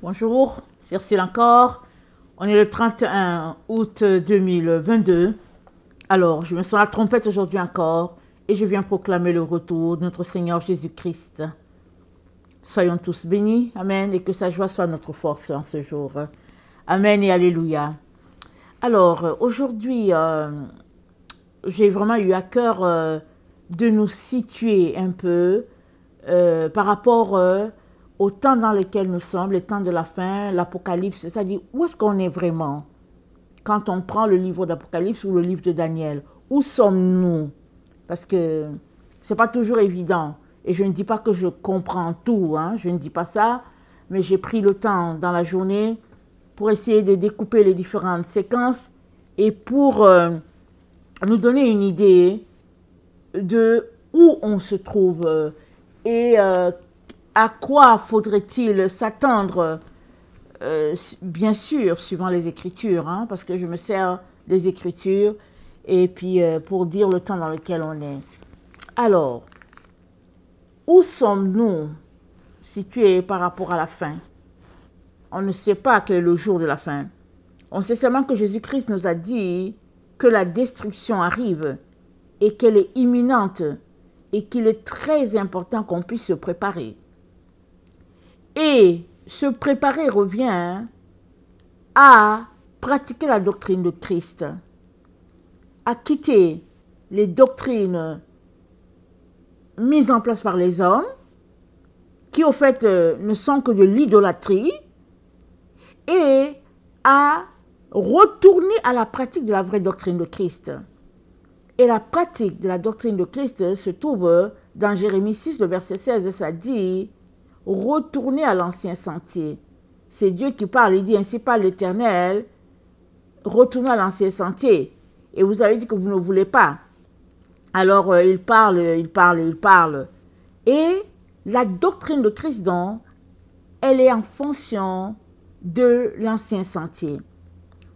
Bonjour, c'est Ursule encore. On est le 31 août 2022. Alors, je me sens la trompette aujourd'hui encore et je viens proclamer le retour de notre Seigneur Jésus-Christ. Soyons tous bénis, Amen, et que sa joie soit notre force en ce jour. Amen et Alléluia. Alors, aujourd'hui, j'ai vraiment eu à cœur de nous situer un peu par rapport au temps dans lequel nous sommes, les temps de la fin, l'Apocalypse, c'est-à-dire où est-ce qu'on est vraiment quand on prend le livre d'Apocalypse ou le livre de Daniel. Où sommes-nous? Parce que ce n'est pas toujours évident. Et je ne dis pas que je comprends tout, hein, je ne dis pas ça, mais j'ai pris le temps dans la journée pour essayer de découper les différentes séquences et pour nous donner une idée de où on se trouve et à quoi faudrait-il s'attendre, bien sûr, suivant les Écritures, hein, parce que je me sers des Écritures, et puis pour dire le temps dans lequel on est. Alors, où sommes-nous situés par rapport à la fin? On ne sait pas quel est le jour de la fin. On sait seulement que Jésus-Christ nous a dit que la destruction arrive et qu'elle est imminente et qu'il est très important qu'on puisse se préparer. Et se préparer revient à pratiquer la doctrine de Christ, à quitter les doctrines mises en place par les hommes, qui au fait ne sont que de l'idolâtrie, et à retourner à la pratique de la vraie doctrine de Christ. Et la pratique de la doctrine de Christ se trouve dans Jérémie 6, le verset 16, ça dit « Retournez à l'ancien sentier ». C'est Dieu qui parle, il dit « Ainsi parle l'Éternel, retournez à l'ancien sentier ». Et vous avez dit que vous ne voulez pas. Alors il parle. Et la doctrine de Christ, donc, elle est en fonction de l'ancien sentier.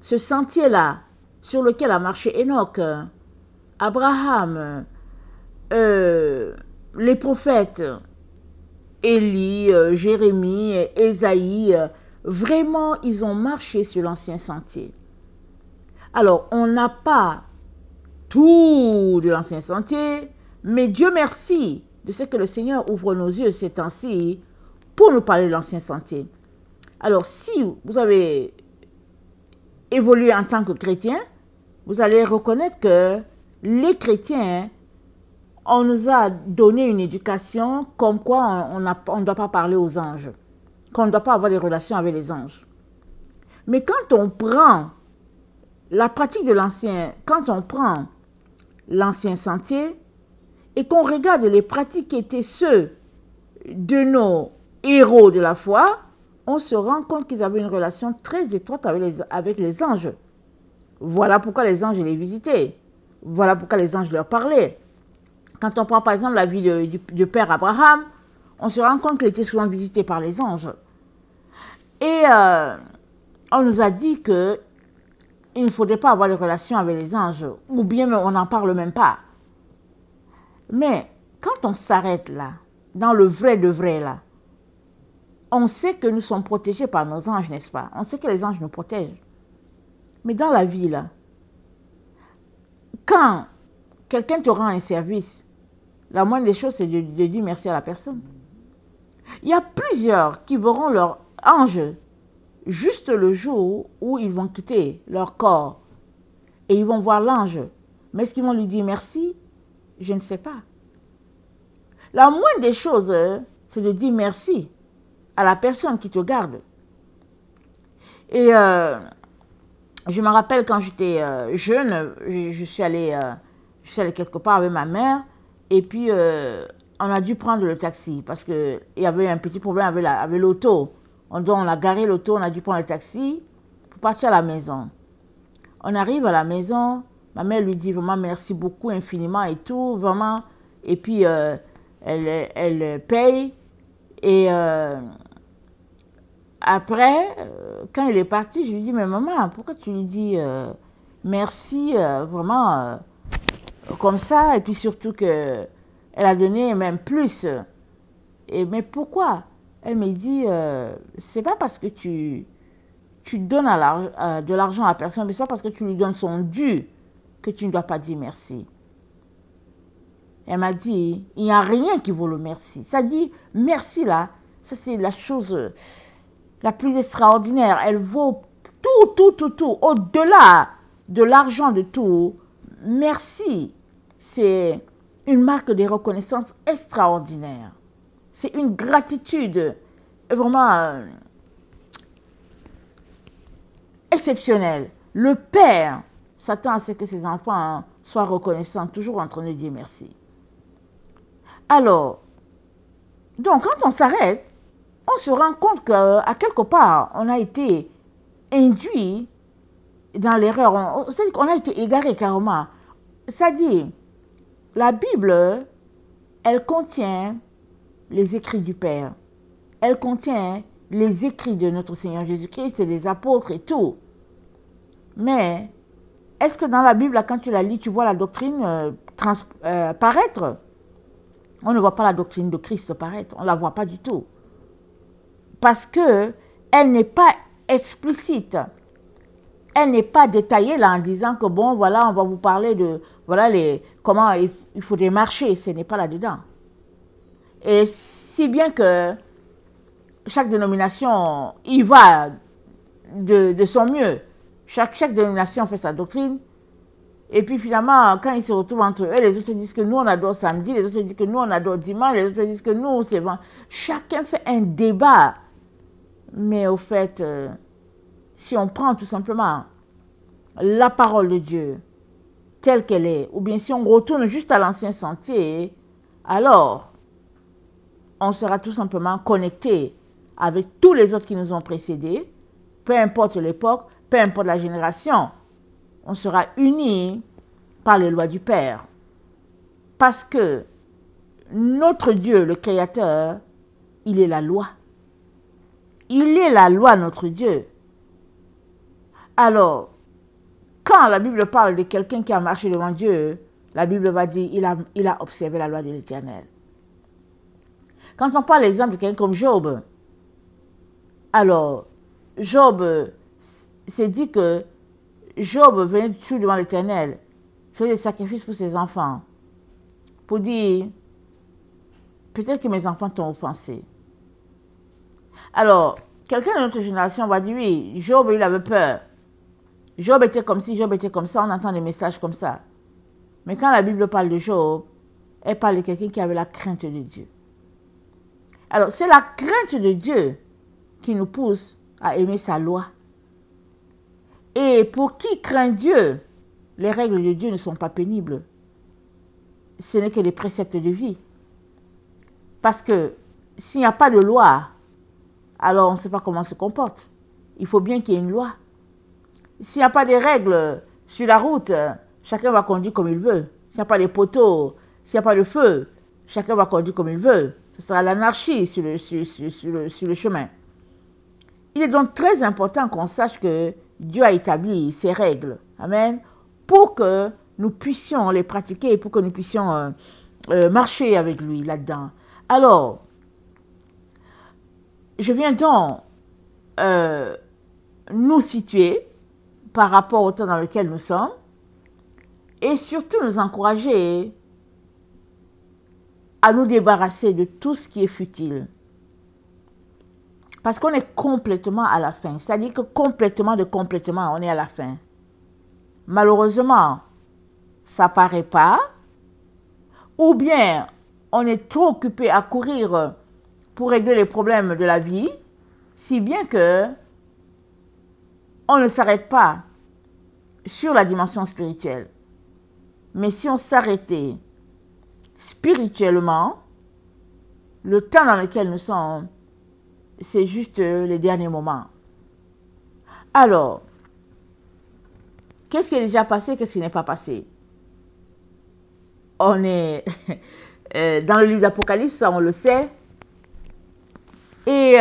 Ce sentier-là, sur lequel a marché Enoch, Abraham, les prophètes, Élie, Jérémie, Ésaïe, vraiment, ils ont marché sur l'ancien sentier. Alors, on n'a pas tout de l'ancien sentier, mais Dieu merci de ce que le Seigneur ouvre nos yeux ces temps-ci pour nous parler de l'ancien sentier. Alors, si vous avez évolué en tant que chrétien, vous allez reconnaître que les chrétiens, on nous a donné une éducation comme quoi on ne doit pas parler aux anges, qu'on ne doit pas avoir des relations avec les anges. Mais quand on prend la pratique de l'ancien, quand on prend l'ancien sentier et qu'on regarde les pratiques qui étaient ceux de nos héros de la foi, on se rend compte qu'ils avaient une relation très étroite avec les anges. Voilà pourquoi les anges les visitaient. Voilà pourquoi les anges leur parlaient. Quand on prend par exemple la vie du père Abraham, on se rend compte qu'il était souvent visité par les anges. Et on nous a dit qu'il ne faudrait pas avoir de relation avec les anges, ou bien on n'en parle même pas. Mais quand on s'arrête là, dans le vrai de vrai là, on sait que nous sommes protégés par nos anges, n'est-ce pas? On sait que les anges nous protègent. Mais dans la vie là, quand quelqu'un te rend un service, la moindre des choses, c'est de dire merci à la personne. Il y a plusieurs qui verront leur ange juste le jour où ils vont quitter leur corps. Et ils vont voir l'ange. Mais est-ce qu'ils vont lui dire merci? Je ne sais pas. La moindre des choses, c'est de dire merci à la personne qui te garde. Et je me rappelle quand j'étais jeune, je suis allée quelque part avec ma mère. Et puis, on a dû prendre le taxi parce qu'il y avait un petit problème avec l'auto. On a garé l'auto, on a dû prendre le taxi pour partir à la maison. On arrive à la maison, ma mère lui dit vraiment merci beaucoup, infiniment et tout, vraiment. Et puis, elle paye. Et après, quand il est parti, je lui dis, mais maman, pourquoi tu lui dis merci vraiment comme ça? Et puis surtout qu'elle a donné même plus. Et, mais pourquoi? Elle me dit, c'est pas parce que tu donnes de l'argent à la personne, mais c'est pas parce que tu lui donnes son dû que tu ne dois pas dire merci. Elle m'a dit, il n'y a rien qui vaut le merci. Ça dit, merci là, ça c'est la chose la plus extraordinaire. Elle vaut tout. Au-delà de l'argent, de tout, merci. C'est une marque de reconnaissance extraordinaire. C'est une gratitude vraiment exceptionnelle. Le père s'attend à ce que ses enfants soient reconnaissants, toujours en train de dire merci. Alors, donc quand on s'arrête, on se rend compte qu'à quelque part, on a été induit dans l'erreur. C'est-à-dire qu'on a été égaré carrément. C'est-à-dire, la Bible, elle contient les écrits du Père. Elle contient les écrits de notre Seigneur Jésus-Christ et des apôtres et tout. Mais, est-ce que dans la Bible, quand tu la lis, tu vois la doctrine paraître? On ne voit pas la doctrine de Christ paraître. On ne la voit pas du tout. Parce qu'elle n'est pas explicite. Elle n'est pas détaillée là en disant que bon, voilà, on va vous parler de voilà comment il faudrait marcher. Ce n'est pas là-dedans. Et si bien que chaque dénomination y va de son mieux. Chaque dénomination fait sa doctrine. Et puis finalement, quand ils se retrouvent entre eux, les autres disent que nous on adore samedi, les autres disent que nous on adore dimanche, les autres disent que nous c'est bon. Chacun fait un débat. Mais au fait, si on prend tout simplement la parole de Dieu telle qu'elle est, ou bien si on retourne juste à l'ancien sentier, alors on sera tout simplement connecté avec tous les autres qui nous ont précédés, peu importe l'époque, peu importe la génération, on sera unis par les lois du Père. Parce que notre Dieu, le Créateur, il est la loi. Il est la loi, notre Dieu. Alors, quand la Bible parle de quelqu'un qui a marché devant Dieu, la Bible va dire il a observé la loi de l'Éternel. Quand on parle l'exemple de quelqu'un comme Job, alors, Job s'est dit que Job venait tout devant l'Éternel, faisait des sacrifices pour ses enfants, pour dire, peut-être que mes enfants t'ont offensé. Alors, quelqu'un de notre génération va dire, oui, Job, il avait peur. Job était comme ci, Job était comme ça, on entend des messages comme ça. Mais quand la Bible parle de Job, elle parle de quelqu'un qui avait la crainte de Dieu. Alors, c'est la crainte de Dieu qui nous pousse à aimer sa loi. Et pour qui craint Dieu, les règles de Dieu ne sont pas pénibles. Ce n'est que des préceptes de vie. Parce que s'il n'y a pas de loi, alors on ne sait pas comment on se comporte. Il faut bien qu'il y ait une loi. S'il n'y a pas de règles sur la route, chacun va conduire comme il veut. S'il n'y a pas de poteaux, s'il n'y a pas de feu, chacun va conduire comme il veut. Ce sera l'anarchie sur le chemin. Il est donc très important qu'on sache que Dieu a établi ces règles. Amen. Pour que nous puissions les pratiquer, pour que nous puissions marcher avec lui là-dedans. Alors, je viens donc nous situer par rapport au temps dans lequel nous sommes et surtout nous encourager à nous débarrasser de tout ce qui est futile. Parce qu'on est complètement à la fin. C'est-à-dire que complètement, on est à la fin. Malheureusement, ça ne paraît pas. Ou bien, on est trop occupé à courir pour régler les problèmes de la vie, si bien que on ne s'arrête pas sur la dimension spirituelle. Mais si on s'arrêtait spirituellement, le temps dans lequel nous sommes, c'est juste les derniers moments. Alors, qu'est-ce qui est déjà passé, qu'est-ce qui n'est pas passé? On est dans le livre d'Apocalypse, ça on le sait. Et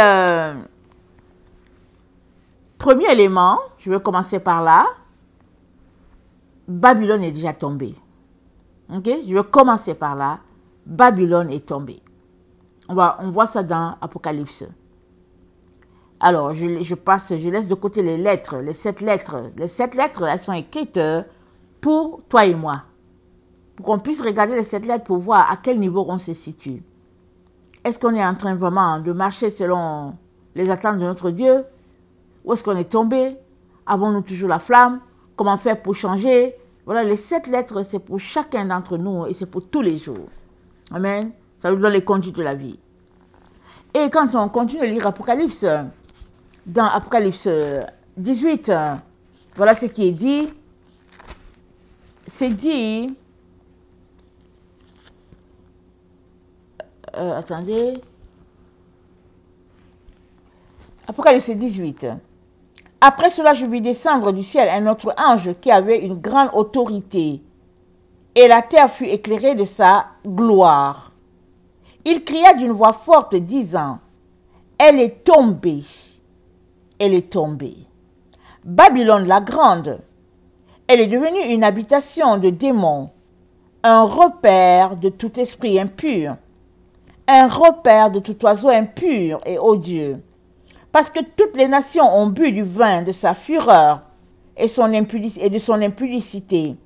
premier élément, je vais commencer par là. Babylone est déjà tombée. Ok? Je vais commencer par là. Babylone est tombée. On voit ça dans Apocalypse. Alors, je laisse de côté les lettres, les 7 lettres. Les 7 lettres, elles sont écrites pour toi et moi. Pour qu'on puisse regarder les 7 lettres pour voir à quel niveau on se situe. Est-ce qu'on est en train vraiment de marcher selon les attentes de notre Dieu? Où est-ce qu'on est tombé? Avons-nous toujours la flamme? Comment faire pour changer? Voilà, les 7 lettres, c'est pour chacun d'entre nous et c'est pour tous les jours. Amen. Ça nous donne les conduites de la vie. Et quand on continue de lire Apocalypse, dans Apocalypse 18, voilà ce qui est dit. C'est dit... attendez. Apocalypse 18. Après cela, je vis descendre du ciel un autre ange qui avait une grande autorité, et la terre fut éclairée de sa gloire. Il cria d'une voix forte, disant, « Elle est tombée, elle est tombée. Babylone la grande, elle est devenue une habitation de démons, un repère de tout esprit impur, un repère de tout oiseau impur et odieux. Parce que toutes les nations ont bu du vin de sa fureur et de son impudicité,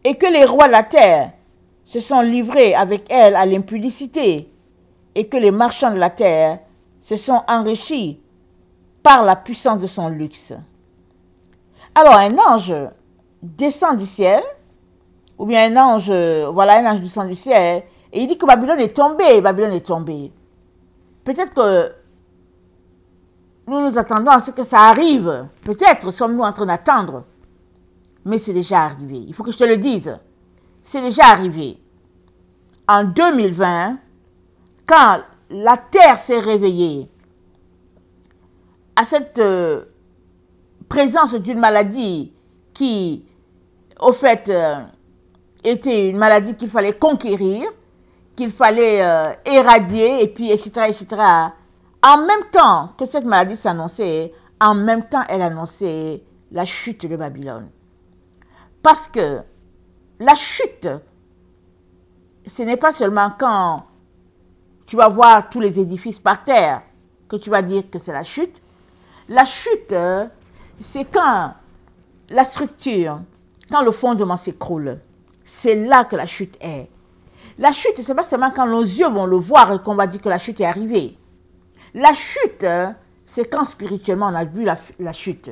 et que les rois de la terre se sont livrés avec elle à l'impudicité, et que les marchands de la terre se sont enrichis par la puissance de son luxe. » Alors un ange descend du ciel, ou bien un ange descend du ciel, et il dit que Babylone est tombée, Babylone est tombée. Peut-être que nous nous attendons à ce que ça arrive. Peut-être sommes-nous en train d'attendre. Mais c'est déjà arrivé. Il faut que je te le dise. C'est déjà arrivé. En 2020, quand la terre s'est réveillée à cette présence d'une maladie qui, au fait, était une maladie qu'il fallait conquérir, qu'il fallait éradier, et puis, etc., etc., en même temps que cette maladie s'annonçait, en même temps, elle annonçait la chute de Babylone. Parce que la chute, ce n'est pas seulement quand tu vas voir tous les édifices par terre que tu vas dire que c'est la chute. La chute, c'est quand la structure, quand le fondement s'écroule. C'est là que la chute est. La chute, ce n'est pas seulement quand nos yeux vont le voir et qu'on va dire que la chute est arrivée. La chute, c'est quand spirituellement on a vu la chute.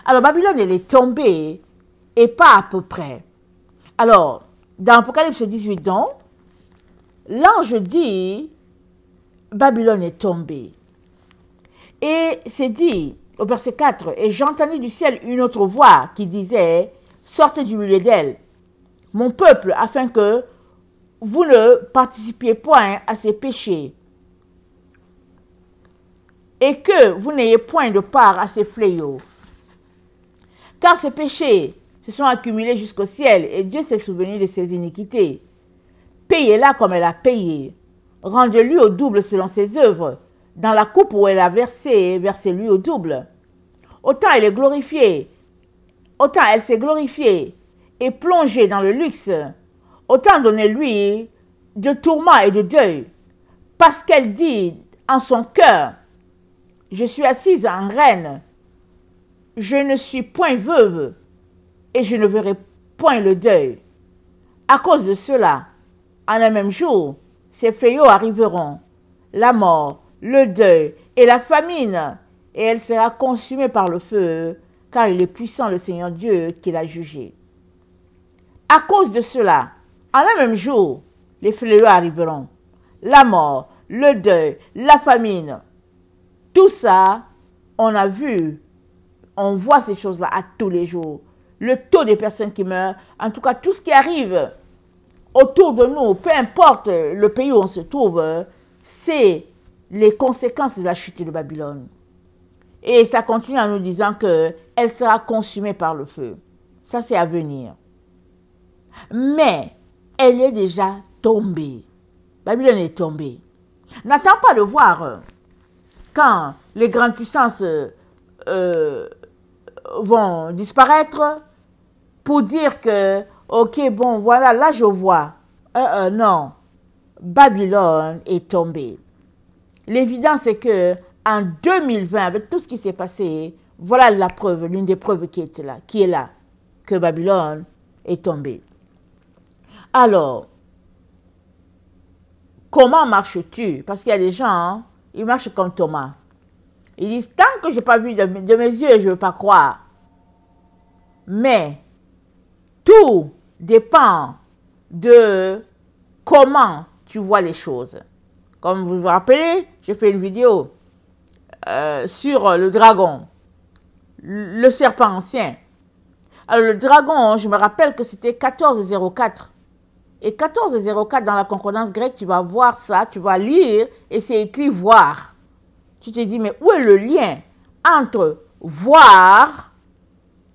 Alors Babylone, elle est tombée et pas à peu près. Alors, dans Apocalypse 18, donc, l'ange dit, Babylone est tombée. Et c'est dit, au verset 4, et j'entendis du ciel une autre voix qui disait, sortez du milieu d'elle, mon peuple, afin que vous ne participiez point à ses péchés, et que vous n'ayez point de part à ses fléaux. Car ses péchés se sont accumulés jusqu'au ciel, et Dieu s'est souvenu de ses iniquités. Payez-la comme elle a payé. Rendez-lui au double selon ses œuvres. Dans la coupe où elle a versé, versez-lui au double. Autant elle est glorifiée, autant elle s'est glorifiée et plongée dans le luxe, autant donnez-lui de tourments et de deuil, parce qu'elle dit en son cœur, je suis assise en reine, je ne suis point veuve, et je ne verrai point le deuil. À cause de cela, en un même jour, ces fléaux arriveront, la mort, le deuil et la famine, et elle sera consumée par le feu, car il est puissant le Seigneur Dieu qui l'a jugé. À cause de cela, en un même jour, les fléaux arriveront, la mort, le deuil, la famine. Tout ça, on a vu, on voit ces choses-là à tous les jours. Le taux des personnes qui meurent, en tout cas tout ce qui arrive autour de nous, peu importe le pays où on se trouve, c'est les conséquences de la chute de Babylone. Et ça continue en nous disant qu'elle sera consumée par le feu. Ça, c'est à venir. Mais elle est déjà tombée. Babylone est tombée. N'attends pas de voir quand les grandes puissances vont disparaître pour dire que, ok, bon, voilà, là je vois. Non. Babylone est tombée. L'évidence est que en 2020, avec tout ce qui s'est passé, voilà la preuve, l'une des preuves qui est là, que Babylone est tombée. Alors, comment marches-tu? Parce qu'il y a des gens, ils marchent comme Thomas. Ils disent, tant que je n'ai pas vu de mes yeux, je ne veux pas croire. Mais, tout dépend de comment tu vois les choses. Comme vous vous rappelez, j'ai fait une vidéo sur le dragon, le serpent ancien. Alors le dragon, je me rappelle que c'était 1404. Et 1404 dans la concordance grecque, tu vas voir ça, tu vas lire et c'est écrit voir. Tu te dis, mais où est le lien entre voir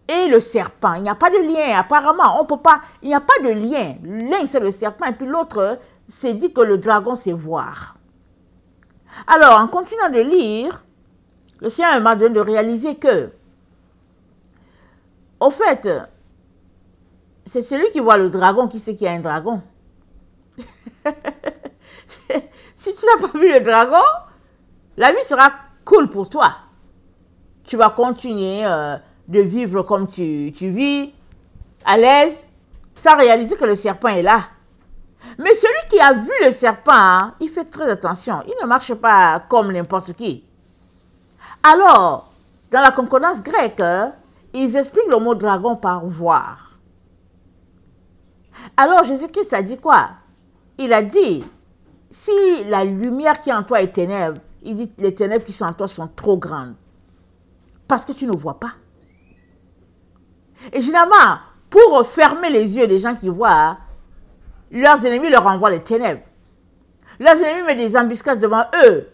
et le serpent? Il n'y a pas de lien, apparemment. On peut pas, il n'y a pas de lien. L'un, c'est le serpent, et puis l'autre, c'est dit que le dragon, c'est voir. Alors, en continuant de lire, le Seigneur m'a donné de réaliser que, au fait, c'est celui qui voit le dragon qui sait qu'il y a un dragon. Si tu n'as pas vu le dragon, la vie sera cool pour toi. Tu vas continuer de vivre comme tu vis, à l'aise, sans réaliser que le serpent est là. Mais celui qui a vu le serpent, il fait très attention. Il ne marche pas comme n'importe qui. Alors, dans la concordance grecque, ils expliquent le mot dragon par voir. Alors, Jésus-Christ a dit quoi? Il a dit, si la lumière qui est en toi est ténèbres, il dit les ténèbres qui sont en toi sont trop grandes. Parce que tu ne vois pas. Et généralement, pour fermer les yeux des gens qui voient, leurs ennemis leur envoient les ténèbres. Leurs ennemis mettent des embuscades devant eux.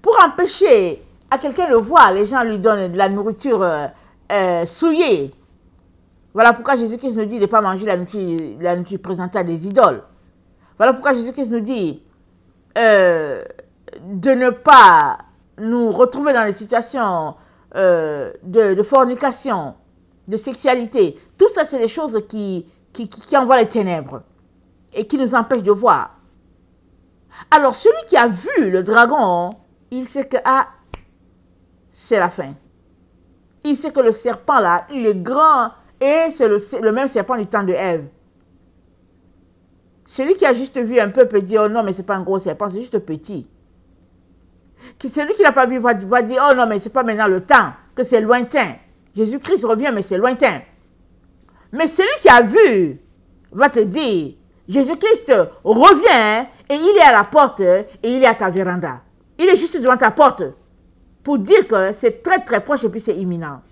Pour empêcher à quelqu'un de voir, les gens lui donnent de la nourriture souillée. Voilà pourquoi Jésus-Christ nous dit de ne pas manger la nourriture présentée à des idoles. Voilà pourquoi Jésus-Christ nous dit de ne pas nous retrouver dans des situations de fornication, de sexualité. Tout ça, c'est des choses qui envoient les ténèbres et qui nous empêchent de voir. Alors, celui qui a vu le dragon, il sait que c'est la fin. Il sait que le serpent, là, il est grand et c'est le même serpent du temps de Ève. Celui qui a juste vu un peu peut dire, oh non, mais c'est pas un gros serpent, c'est juste petit. Celui qui n'a pas vu va dire, oh non, mais c'est pas maintenant le temps, que c'est lointain. Jésus-Christ revient, mais c'est lointain. Mais celui qui a vu va te dire, Jésus-Christ revient et il est à la porte et il est à ta véranda. Il est juste devant ta porte pour dire que c'est très très proche et puis c'est imminent.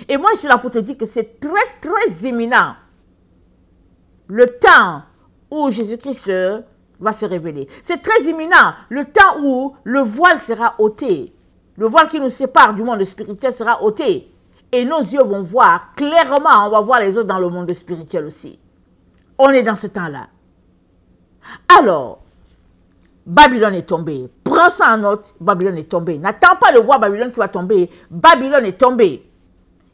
Et moi je suis là pour te dire que c'est très très imminent. Le temps où Jésus-Christ va se révéler. C'est très imminent. Le temps où le voile sera ôté. Le voile qui nous sépare du monde spirituel sera ôté. Et nos yeux vont voir clairement, on va voir les autres dans le monde spirituel aussi. On est dans ce temps-là. Alors, Babylone est tombée. Prends ça en note, Babylone est tombée. N'attends pas de voir Babylone qui va tomber. Babylone est tombée.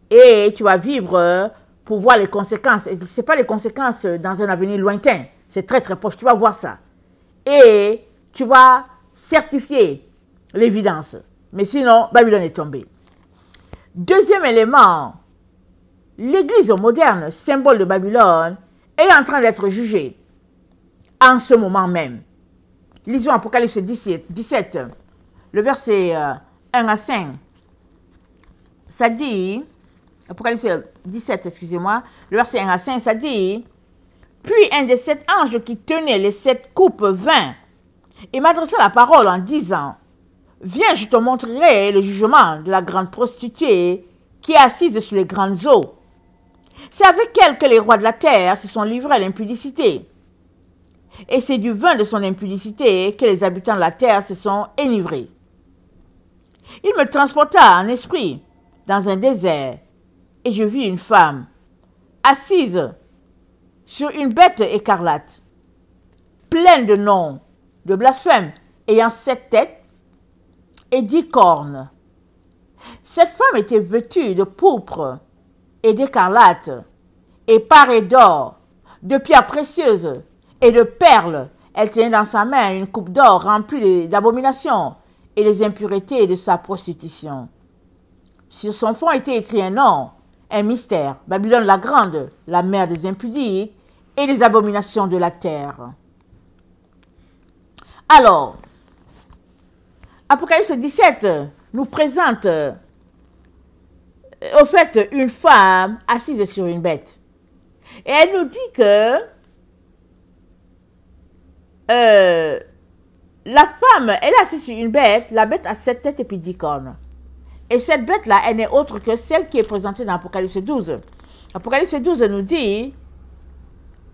Et tu vas vivre pour voir les conséquences. Et ce n'est pas les conséquences dans un avenir lointain. C'est très très proche. Tu vas voir ça. Et tu vas certifier l'évidence. Mais sinon, Babylone est tombée. Deuxième élément, l'Église moderne, symbole de Babylone, est en train d'être jugée en ce moment même. Lisons Apocalypse 17, le verset 1 à 5. Ça dit, Apocalypse 17, excusez-moi, le verset 1 à 5, ça dit, puis un des 7 anges qui tenait les 7 coupes vint et m'adressa la parole en disant, viens, je te montrerai le jugement de la grande prostituée qui est assise sur les grandes eaux. C'est avec elle que les rois de la terre se sont livrés à l'impudicité. Et c'est du vin de son impudicité que les habitants de la terre se sont enivrés. Il me transporta en esprit dans un désert, et je vis une femme assise sur une bête écarlate, pleine de noms, de blasphèmes, ayant 7 têtes et 10 cornes. Cette femme était vêtue de pourpre et d'écarlate, et parée d'or, de pierres précieuses et de perles Elle tenait dans sa main une coupe d'or remplie d'abominations et des impuretés de sa prostitution. Sur son front était écrit un nom, un mystère, Babylone la grande, la mère des impudiques et des abominations de la terre. Alors, Apocalypse 17 nous présente au fait une femme assise sur une bête. Et elle nous dit que la femme, elle est assise sur une bête, la bête a 7 têtes et puis 10 cornes. Et cette bête-là, elle n'est autre que celle qui est présentée dans Apocalypse 12. Apocalypse 12 nous dit,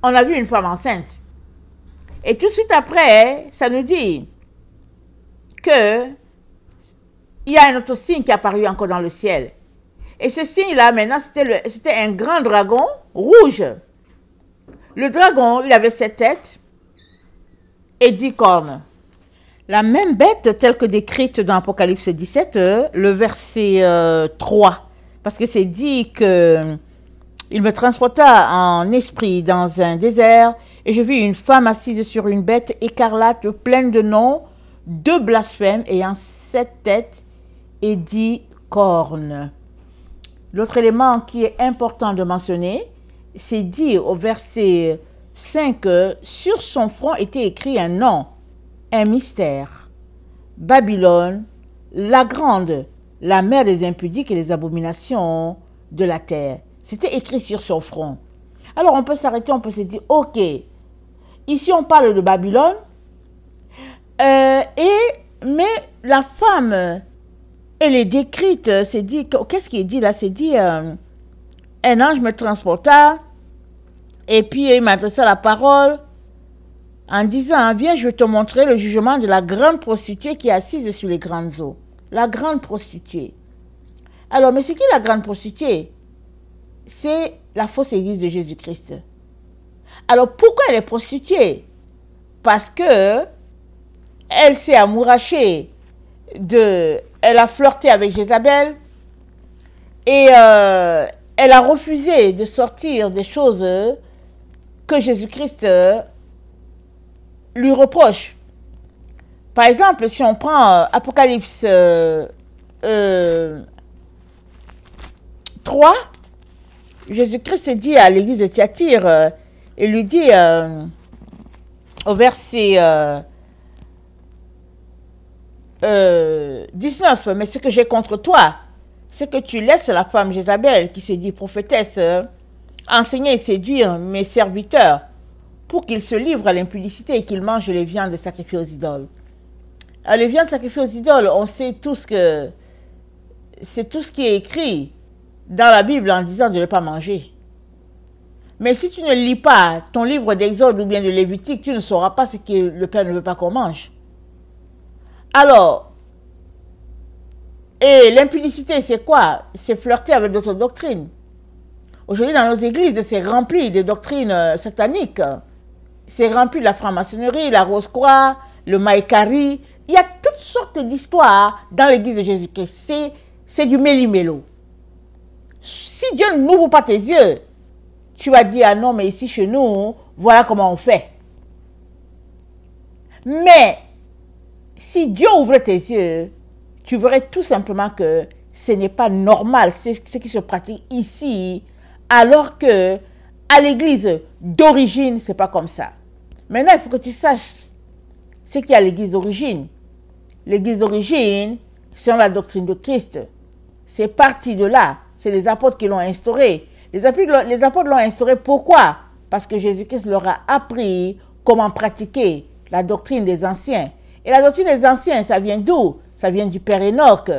on a vu une femme enceinte. Et tout de suite après, ça nous dit que il y a un autre signe qui est apparu encore dans le ciel. Et ce signe-là, maintenant, c'était un grand dragon rouge. Le dragon, il avait 7 têtes et 10 cornes. La même bête, telle que décrite dans Apocalypse 17, le verset 3. Parce que c'est dit que il me transporta en esprit dans un désert et je vis une femme assise sur une bête écarlate pleine de noms, de blasphèmes, ayant 7 têtes et 10 cornes. L'autre élément qui est important de mentionner, c'est dit au verset 5 que sur son front était écrit un nom, un mystère. Babylone, la grande, la mère des impudiques et des abominations de la terre. C'était écrit sur son front. Alors on peut s'arrêter, on peut se dire, ok, ici on parle de Babylone, mais la femme, elle est décrite, c'est dit, qu'est-ce qui est dit là? C'est dit, un ange me transporta, et puis il m'adressa la parole, en disant, viens, je vais te montrer le jugement de la grande prostituée qui est assise sur les grandes eaux. La grande prostituée. Alors, mais c'est qui la grande prostituée? C'est la fausse église de Jésus-Christ. Alors, pourquoi elle est prostituée? Parce que elle s'est amourachée elle a flirté avec Jézabel et elle a refusé de sortir des choses que Jésus-Christ lui reproche. Par exemple, si on prend Apocalypse 3, Jésus-Christ dit à l'église de Thyatire, il lui dit au verset 19, mais ce que j'ai contre toi, c'est que tu laisses la femme Jézabel, qui se dit prophétesse, enseigner et séduire mes serviteurs pour qu'ils se livrent à l'impudicité et qu'ils mangent les viandes sacrifiées aux idoles. Alors, les viandes sacrifiées aux idoles, on sait tous que c'est tout ce qui est écrit dans la Bible en disant de ne pas manger. Mais si tu ne lis pas ton livre d'Exode ou bien de Lévitique, tu ne sauras pas ce que le Père ne veut pas qu'on mange. Alors, et l'impudicité, c'est quoi? C'est flirter avec d'autres doctrines. Aujourd'hui, dans nos églises, c'est rempli de doctrines sataniques. C'est rempli de la franc-maçonnerie, la Rose-Croix, le Maïkari. Il y a toutes sortes d'histoires dans l'église de Jésus-Christ. C'est du méli-mélo. Si Dieu n'ouvre pas tes yeux, tu vas dire, ah non, mais ici chez nous, voilà comment on fait. Mais, si Dieu ouvre tes yeux, tu verrais tout simplement que ce n'est pas normal, c'est ce qui se pratique ici, alors que à l'église d'origine, c'est pas comme ça. Maintenant, il faut que tu saches ce qu'il y a à l'église d'origine. L'église d'origine, c'est la doctrine de Christ. C'est parti de là. C'est les apôtres qui l'ont instauré. Les apôtres l'ont instauré pourquoi? Parce que Jésus-Christ leur a appris comment pratiquer la doctrine des anciens. Et la doctrine des anciens, ça vient d'où? Ça vient du Père Enoch.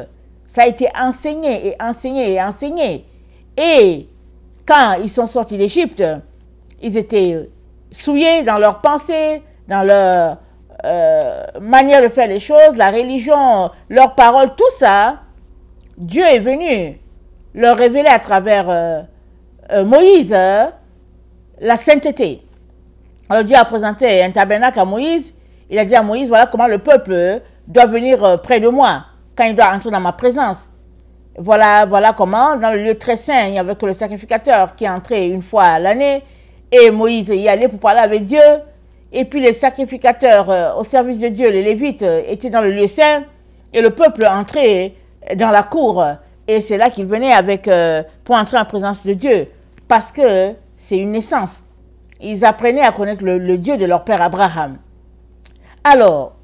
Ça a été enseigné et enseigné et enseigné. Et quand ils sont sortis d'Égypte, ils étaient souillés dans leurs pensées, dans leur manière de faire les choses, la religion, leurs paroles, tout ça. Dieu est venu leur révéler à travers Moïse la sainteté. Alors Dieu a présenté un tabernacle à Moïse. Il a dit à Moïse, voilà comment le peuple doit venir près de moi, quand il doit entrer dans ma présence. Voilà comment, dans le lieu très saint, il n'y avait que le sacrificateur qui entrait une fois à l'année, et Moïse y allait pour parler avec Dieu. et puis les sacrificateurs au service de Dieu, les Lévites, étaient dans le lieu saint, et le peuple entrait dans la cour, et c'est là qu'ils venaient pour entrer en présence de Dieu, parce que c'est une naissance. Ils apprenaient à connaître le Dieu de leur père Abraham. Alors,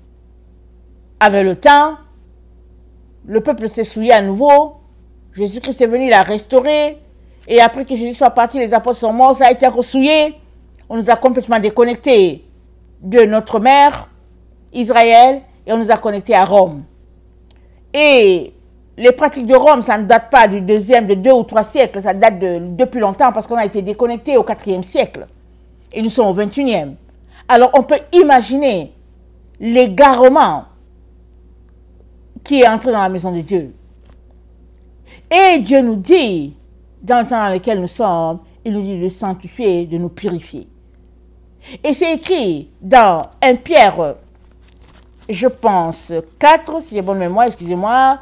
avec le temps, le peuple s'est souillé à nouveau, Jésus-Christ est venu la restaurer, et après que Jésus soit parti, les apôtres sont morts, ça a été ressouillé, on nous a complètement déconnectés de notre mère, Israël, et on nous a connectés à Rome. Et les pratiques de Rome, ça ne date pas de 2 ou 3 siècles, ça date depuis longtemps parce qu'on a été déconnectés au 4e siècle. Et nous sommes au 21e. Alors on peut imaginer l'égarement qui est entré dans la maison de Dieu. Et Dieu nous dit, dans le temps dans lequel nous sommes, il nous dit de sanctifier, de nous purifier. Et c'est écrit dans 1 Pierre, je pense, 4, si j'ai bonne mémoire, excusez-moi.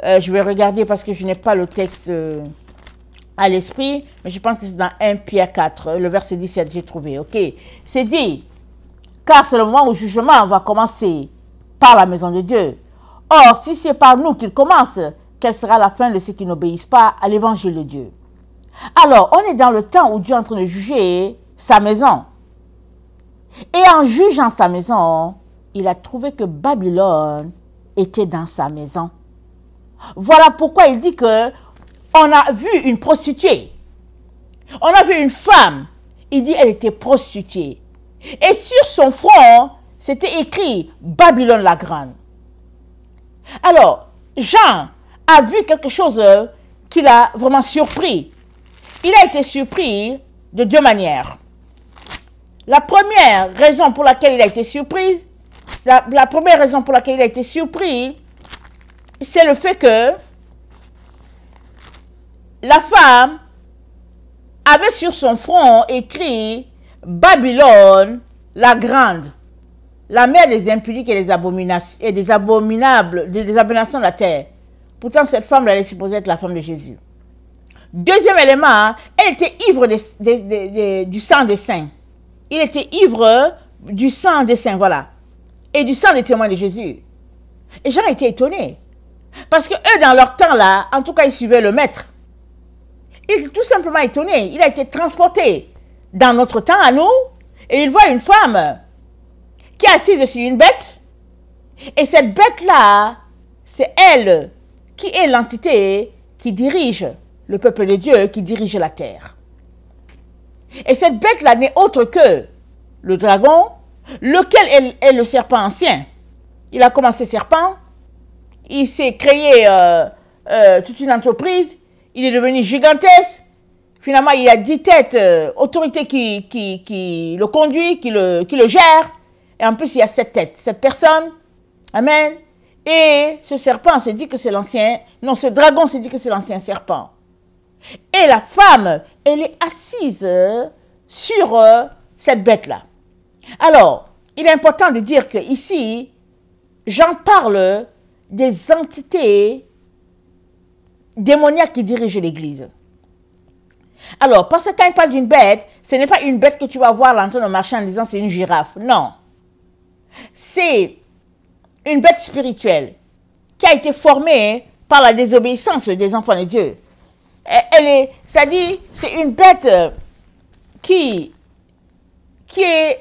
Je vais regarder parce que je n'ai pas le texte à l'esprit, mais je pense que c'est dans 1 Pierre 4, le verset 17, j'ai trouvé, ok. C'est dit, car c'est le moment où le jugement va commencer par la maison de Dieu. Or, si c'est par nous qu'il commence, quelle sera la fin de ceux qui n'obéissent pas à l'évangile de Dieu? Alors, on est dans le temps où Dieu est en train de juger sa maison. Et en jugeant sa maison, il a trouvé que Babylone était dans sa maison. Voilà pourquoi il dit que on a vu une prostituée. On a vu une femme. Il dit elle était prostituée. Et sur son front, c'était écrit Babylone la grande. Alors, Jean a vu quelque chose qui l'a vraiment surpris. Il a été surpris de 2 manières. La première raison pour laquelle il a été surpris, la première raison pour laquelle il a été surpris, c'est le fait que la femme avait sur son front écrit Babylone la grande, la mère des impudiques et des abominations, des abominations de la terre. Pourtant, cette femme, elle est supposée être la femme de Jésus. Deuxième élément, elle était ivre du sang des saints. Il était ivre du sang des saints, voilà. Et du sang des témoins de Jésus. Et Jean était étonné. Parce que eux, dans leur temps là, en tout cas, ils suivaient le maître. Il était tout simplement étonné. Il a été transporté dans notre temps à nous. Et il voit une femme qui est assise sur une bête. Et cette bête-là, c'est elle qui est l'entité qui dirige le peuple de Dieu, qui dirige la terre. Et cette bête-là n'est autre que le dragon, lequel est le serpent ancien. Il a commencé serpent, il s'est créé toute une entreprise, il est devenu gigantesque. Finalement, il a 10 têtes, autorité qui le conduit, qui le gère. Et en plus, il y a 7 têtes, 7 personnes. Amen. Et ce serpent s'est dit que c'est l'ancien... Non, ce dragon s'est dit que c'est l'ancien serpent. Et la femme, elle est assise sur cette bête-là. Alors, il est important de dire que ici, Jean parle des entités démoniaques qui dirigent l'Église. Alors, parce que quand il parle d'une bête, ce n'est pas une bête que tu vas voir en train de marcher en disant c'est une girafe. Non. C'est une bête spirituelle qui a été formée par la désobéissance des enfants de Dieu. C'est-à-dire, c'est une bête qui est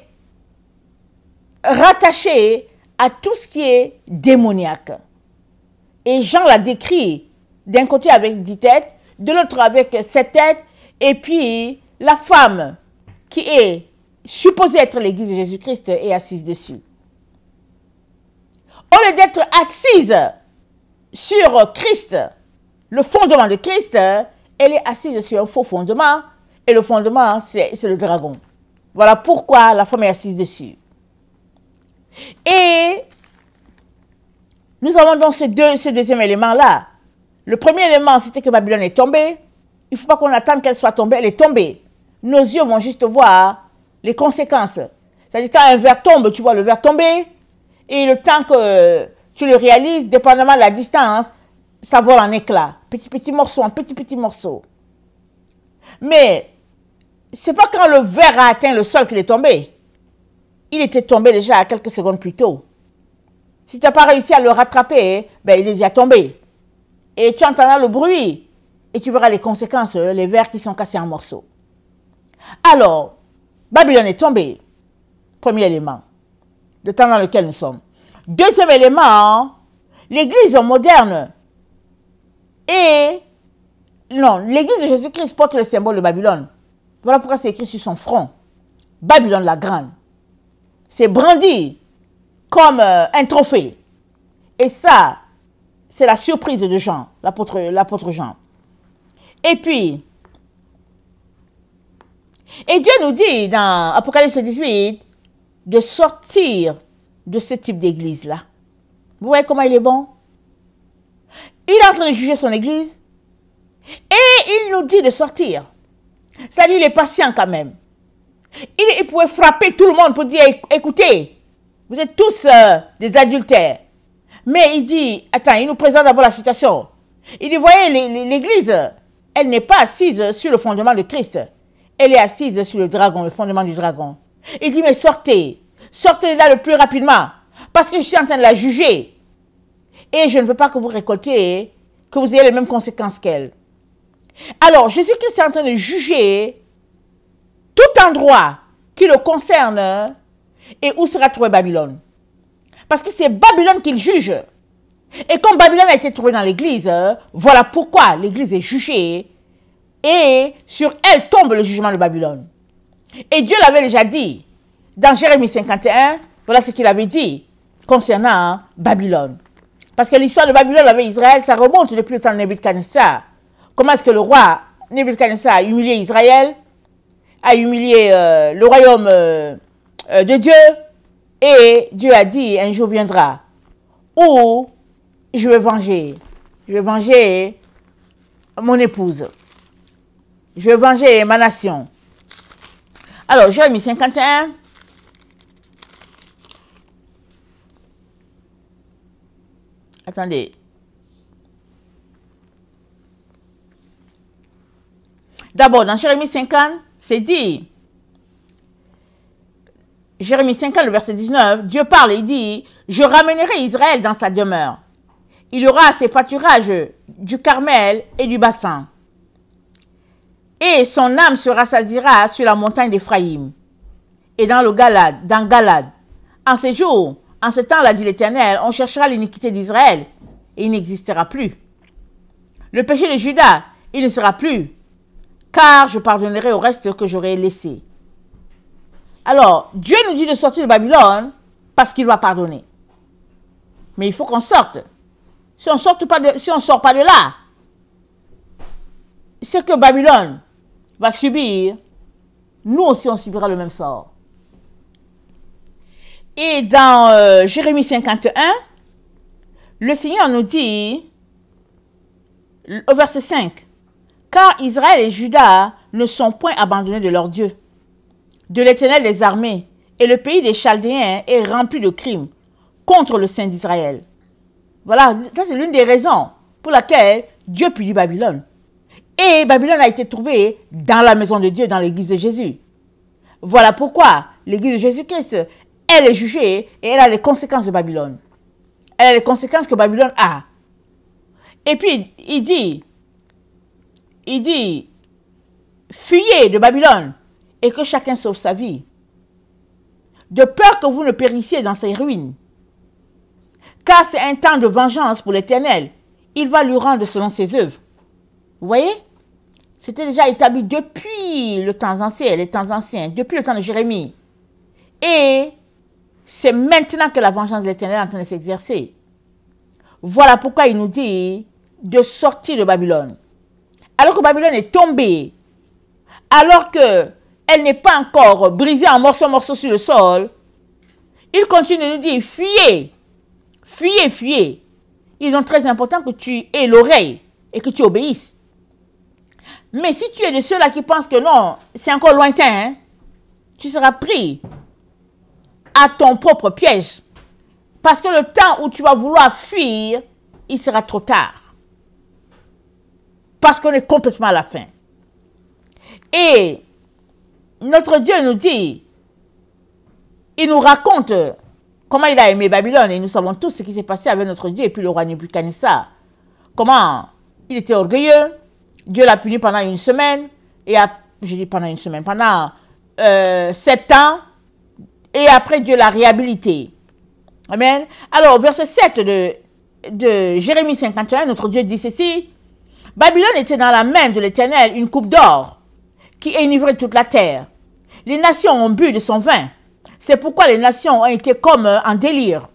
rattachée à tout ce qui est démoniaque. Et Jean l'a décrit d'un côté avec 10 têtes, de l'autre avec 7 têtes, et puis la femme qui est supposée être l'église de Jésus-Christ est assise dessus. Au lieu d'être assise sur Christ, le fondement de Christ, elle est assise sur un faux fondement, et le fondement, c'est le dragon. Voilà pourquoi la femme est assise dessus. Et nous avons donc ce deuxième élément-là. Le premier élément, c'était que Babylone est tombée. Il ne faut pas qu'on attende qu'elle soit tombée, elle est tombée. Nos yeux vont juste voir les conséquences. C'est-à-dire quand un verre tombe, tu vois le verre tomber, et le temps que tu le réalises, dépendamment de la distance, ça vole en éclats. Petit morceau, en petit morceau. Mais, c'est pas quand le verre a atteint le sol qu'il est tombé. il était tombé déjà quelques secondes plus tôt. Si tu n'as pas réussi à le rattraper, ben, il est déjà tombé. Et tu entendras le bruit et tu verras les conséquences, les verres qui sont cassés en morceaux. Alors, Babylone est tombée. Premier élément, le temps dans lequel nous sommes. Deuxième élément, l'église moderne l'église de Jésus-Christ porte le symbole de Babylone. Voilà pourquoi c'est écrit sur son front. Babylone la grande. C'est brandi comme un trophée. Et ça, c'est la surprise de Jean, l'apôtre Jean. Et puis, et Dieu nous dit dans Apocalypse 18 de sortir de ce type d'église-là. Vous voyez comment il est bon? Il est en train de juger son église et il nous dit de sortir. C'est-à-dire, il est patient quand même. Il pouvait frapper tout le monde pour dire, écoutez, vous êtes tous des adultères. Mais il dit, attends, il nous présente d'abord la situation. Il dit, voyez, l'église, elle n'est pas assise sur le fondement de Christ. Elle est assise sur le dragon, le fondement du dragon. Il dit, mais sortez. Sortez de là le plus rapidement. Parce que je suis en train de la juger. Et je ne veux pas que vous récoltiez, que vous ayez les mêmes conséquences qu'elle. Alors, Jésus-Christ est en train de juger tout endroit qui le concerne et où sera trouvée Babylone. Parce que c'est Babylone qu'il juge. Et comme Babylone a été trouvée dans l'église, voilà pourquoi l'église est jugée et sur elle tombe le jugement de Babylone. Et Dieu l'avait déjà dit dans Jérémie 51, voilà ce qu'il avait dit concernant Babylone. Parce que l'histoire de Babylone avec Israël, ça remonte depuis le temps de Nebuchadnezzar. Comment est-ce que le roi Nebuchadnezzar a humilié Israël, a humilié le royaume de Dieu, et Dieu a dit, un jour viendra où je vais venger mon épouse, je vais venger ma nation. Alors, Jérémie 51, attendez. D'abord, dans Jérémie 50, c'est dit, Jérémie 50, le verset 19, Dieu parle, il dit, je ramènerai Israël dans sa demeure. Il y aura ses pâturages du Carmel et du bassin. Et son âme se rassasiera sur la montagne d'Éphraïm et dans Galade. En ces jours, en ce temps-là, dit l'Éternel, on cherchera l'iniquité d'Israël et il n'existera plus. Le péché de Juda, il ne sera plus, car je pardonnerai au reste que j'aurai laissé. Alors, Dieu nous dit de sortir de Babylone parce qu'il va pardonner. Mais il faut qu'on sorte. Si on ne sort pas de là, c'est que Babylone va subir, nous aussi on subira le même sort. Et dans Jérémie 51, le Seigneur nous dit, au verset 5, « Car Israël et Juda ne sont point abandonnés de leur Dieu, de l'Éternel des armées, et le pays des Chaldéens est rempli de crimes contre le Saint d'Israël. » Voilà, ça c'est l'une des raisons pour laquelle Dieu punit Babylone. Et Babylone a été trouvée dans la maison de Dieu, dans l'église de Jésus. Voilà pourquoi l'église de Jésus-Christ, elle est jugée et elle a les conséquences de Babylone. Elle a les conséquences que Babylone a. Et puis, il dit, fuyez de Babylone et que chacun sauve sa vie, de peur que vous ne périssiez dans ses ruines. Car c'est un temps de vengeance pour l'Éternel. Il va lui rendre selon ses œuvres. Vous voyez? C'était déjà établi depuis les temps anciens, depuis le temps de Jérémie. Et c'est maintenant que la vengeance de l'Éternel est en train de s'exercer. Voilà pourquoi il nous dit de sortir de Babylone. Alors que Babylone est tombée, alors qu'elle n'est pas encore brisée en morceaux sur le sol, il continue de nous dire, fuyez, fuyez, fuyez. Il est donc très important que tu aies l'oreille et que tu obéisses. Mais si tu es de ceux-là qui pensent que non, c'est encore lointain, hein, tu seras pris à ton propre piège. Parce que le temps où tu vas vouloir fuir, il sera trop tard. Parce qu'on est complètement à la fin. Et notre Dieu nous dit, il nous raconte comment il a aimé Babylone. Et nous savons tous ce qui s'est passé avec notre Dieu et puis le roi Nebuchadnezzar. Comment il était orgueilleux. Dieu l'a puni pendant une semaine. Et je dis pendant une semaine, pendant 7 ans. Et après, Dieu l'a réhabilité. Amen. Alors, verset 7 de Jérémie 51, notre Dieu dit ceci. Babylone était dans la main de l'Éternel une coupe d'or qui enivrait toute la terre. Les nations ont bu de son vin. C'est pourquoi les nations ont été comme en délire.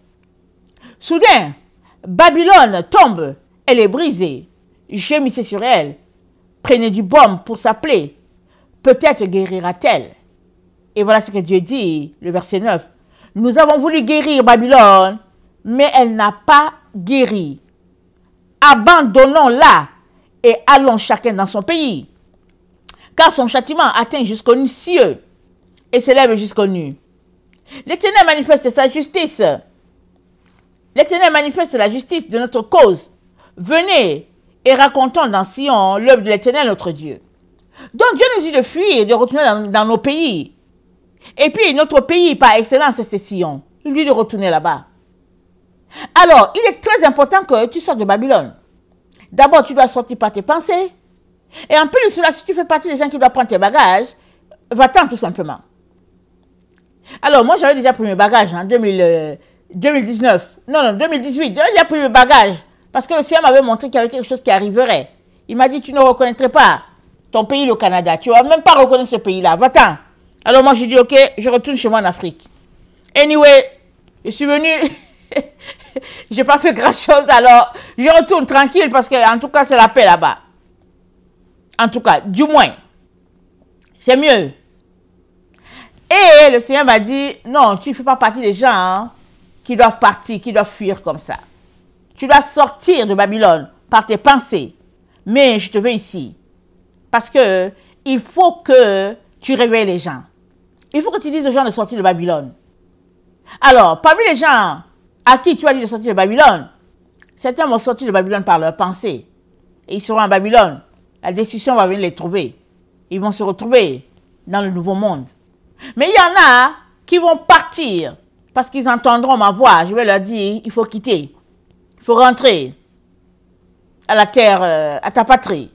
Soudain, Babylone tombe, elle est brisée. Gémissez sur elle. Prenez du baume pour sa plaie. Peut-être guérira-t-elle. Et voilà ce que Dieu dit, le verset 9. Nous avons voulu guérir Babylone, mais elle n'a pas guéri. Abandonnons-la et allons chacun dans son pays. Car son châtiment atteint jusqu'aux cieux et s'élève jusqu'aux nues. L'Éternel manifeste sa justice. L'Éternel manifeste la justice de notre cause. Venez et racontons dans Sion l'œuvre de l'Éternel notre Dieu. Donc Dieu nous dit de fuir, de retourner dans nos pays. Et puis notre pays par excellence c'est Sion. Il dit de retourner là-bas. Alors, il est très important que tu sortes de Babylone. D'abord, tu dois sortir par tes pensées. Et en plus de cela, si tu fais partie des gens qui doivent prendre tes bagages, va-t'en tout simplement. Alors, moi, j'avais déjà pris mes bagages en 2019. Non, 2018. J'avais déjà pris mes bagages. Parce que le Seigneur m'avait montré qu'il y avait quelque chose qui arriverait. Il m'a dit, tu ne reconnaîtrais pas ton pays, le Canada. Tu ne vas même pas reconnaître ce pays-là. Va-t'en. Alors, moi, j'ai dit, ok, je retourne chez moi en Afrique. Anyway, je suis venu... J'ai pas fait grand chose, alors je retourne tranquille parce que en tout cas c'est la paix là-bas. En tout cas, du moins, c'est mieux. Et le Seigneur m'a dit, non, tu ne fais pas partie des gens qui doivent partir, qui doivent fuir comme ça. Tu dois sortir de Babylone par tes pensées. Mais je te veux ici. Parce que il faut que tu réveilles les gens. Il faut que tu dises aux gens de sortir de Babylone. Alors, parmi les gens à qui tu as dit de sortir de Babylone, certains vont sortir de Babylone par leurs pensées. Et ils seront à Babylone. La destruction va venir les trouver. Ils vont se retrouver dans le nouveau monde. Mais il y en a qui vont partir parce qu'ils entendront ma voix. Je vais leur dire, il faut quitter. Il faut rentrer à la terre, à ta patrie.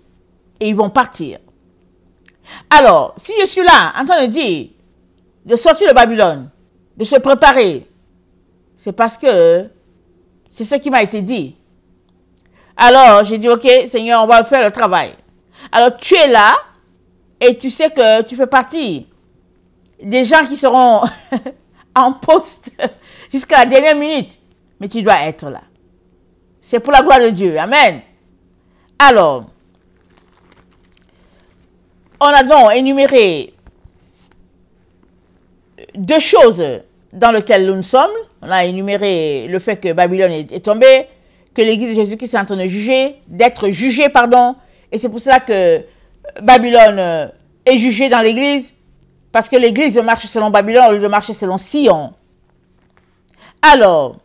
Et ils vont partir. Alors, si je suis là en train de dire de sortir de Babylone, de se préparer, c'est parce que c'est ce qui m'a été dit. Alors, j'ai dit, ok, Seigneur, on va faire le travail. Alors, tu es là et tu sais que tu fais partie des gens qui seront en poste jusqu'à la dernière minute. Mais tu dois être là. C'est pour la gloire de Dieu. Amen. Alors, on a donc énuméré 2 choses dans lesquelles nous sommes. On a énuméré le fait que Babylone est tombée, que l'église de Jésus-Christ est en train de juger, d'être jugée, pardon. Et c'est pour cela que Babylone est jugée dans l'église, parce que l'église marche selon Babylone au lieu de marcher selon Sion. Alors,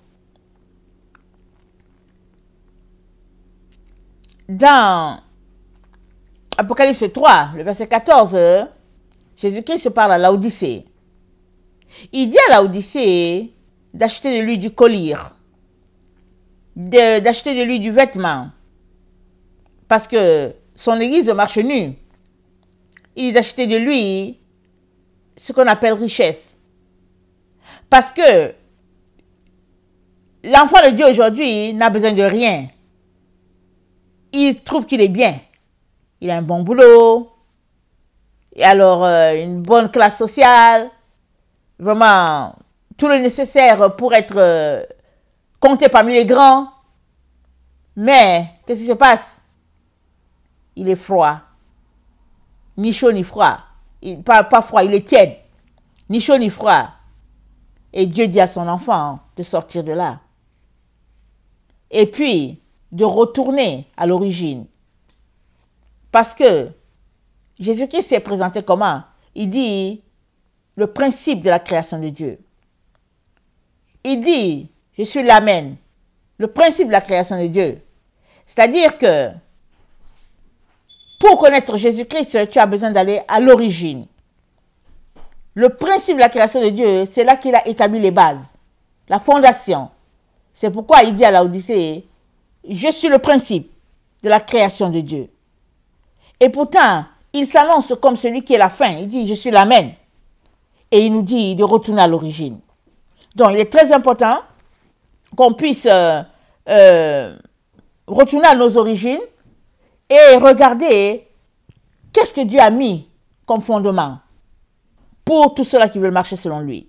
dans Apocalypse 3, le verset 14, Jésus-Christ parle à Laodicée. Il dit à Laodicée d'acheter de lui du collier, d'acheter de lui du vêtement, parce que son église marche nue. Il dit d'acheter de lui ce qu'on appelle richesse. Parce que l'enfant de Dieu aujourd'hui n'a besoin de rien. Il trouve qu'il est bien. Il a un bon boulot, et alors une bonne classe sociale, vraiment tout le nécessaire pour être compté parmi les grands. Mais qu'est-ce qui se passe? Il est froid. Ni chaud ni froid. Pas froid, il est tiède. Ni chaud ni froid. Et Dieu dit à son enfant de sortir de là. Et puis, de retourner à l'origine. Parce que Jésus-Christ s'est présenté comment? Il dit le principe de la création de Dieu. Il dit, je suis l'Amen, le principe de la création de Dieu. C'est-à-dire que pour connaître Jésus-Christ, tu as besoin d'aller à l'origine. Le principe de la création de Dieu, c'est là qu'il a établi les bases, la fondation. C'est pourquoi il dit à Laodicée, je suis le principe de la création de Dieu. Et pourtant, il s'annonce comme celui qui est la fin. Il dit, je suis l'Amen. Et il nous dit de retourner à l'origine. Donc, il est très important qu'on puisse retourner à nos origines et regarder qu'est-ce que Dieu a mis comme fondement pour tous ceux-là qui veulent marcher selon lui.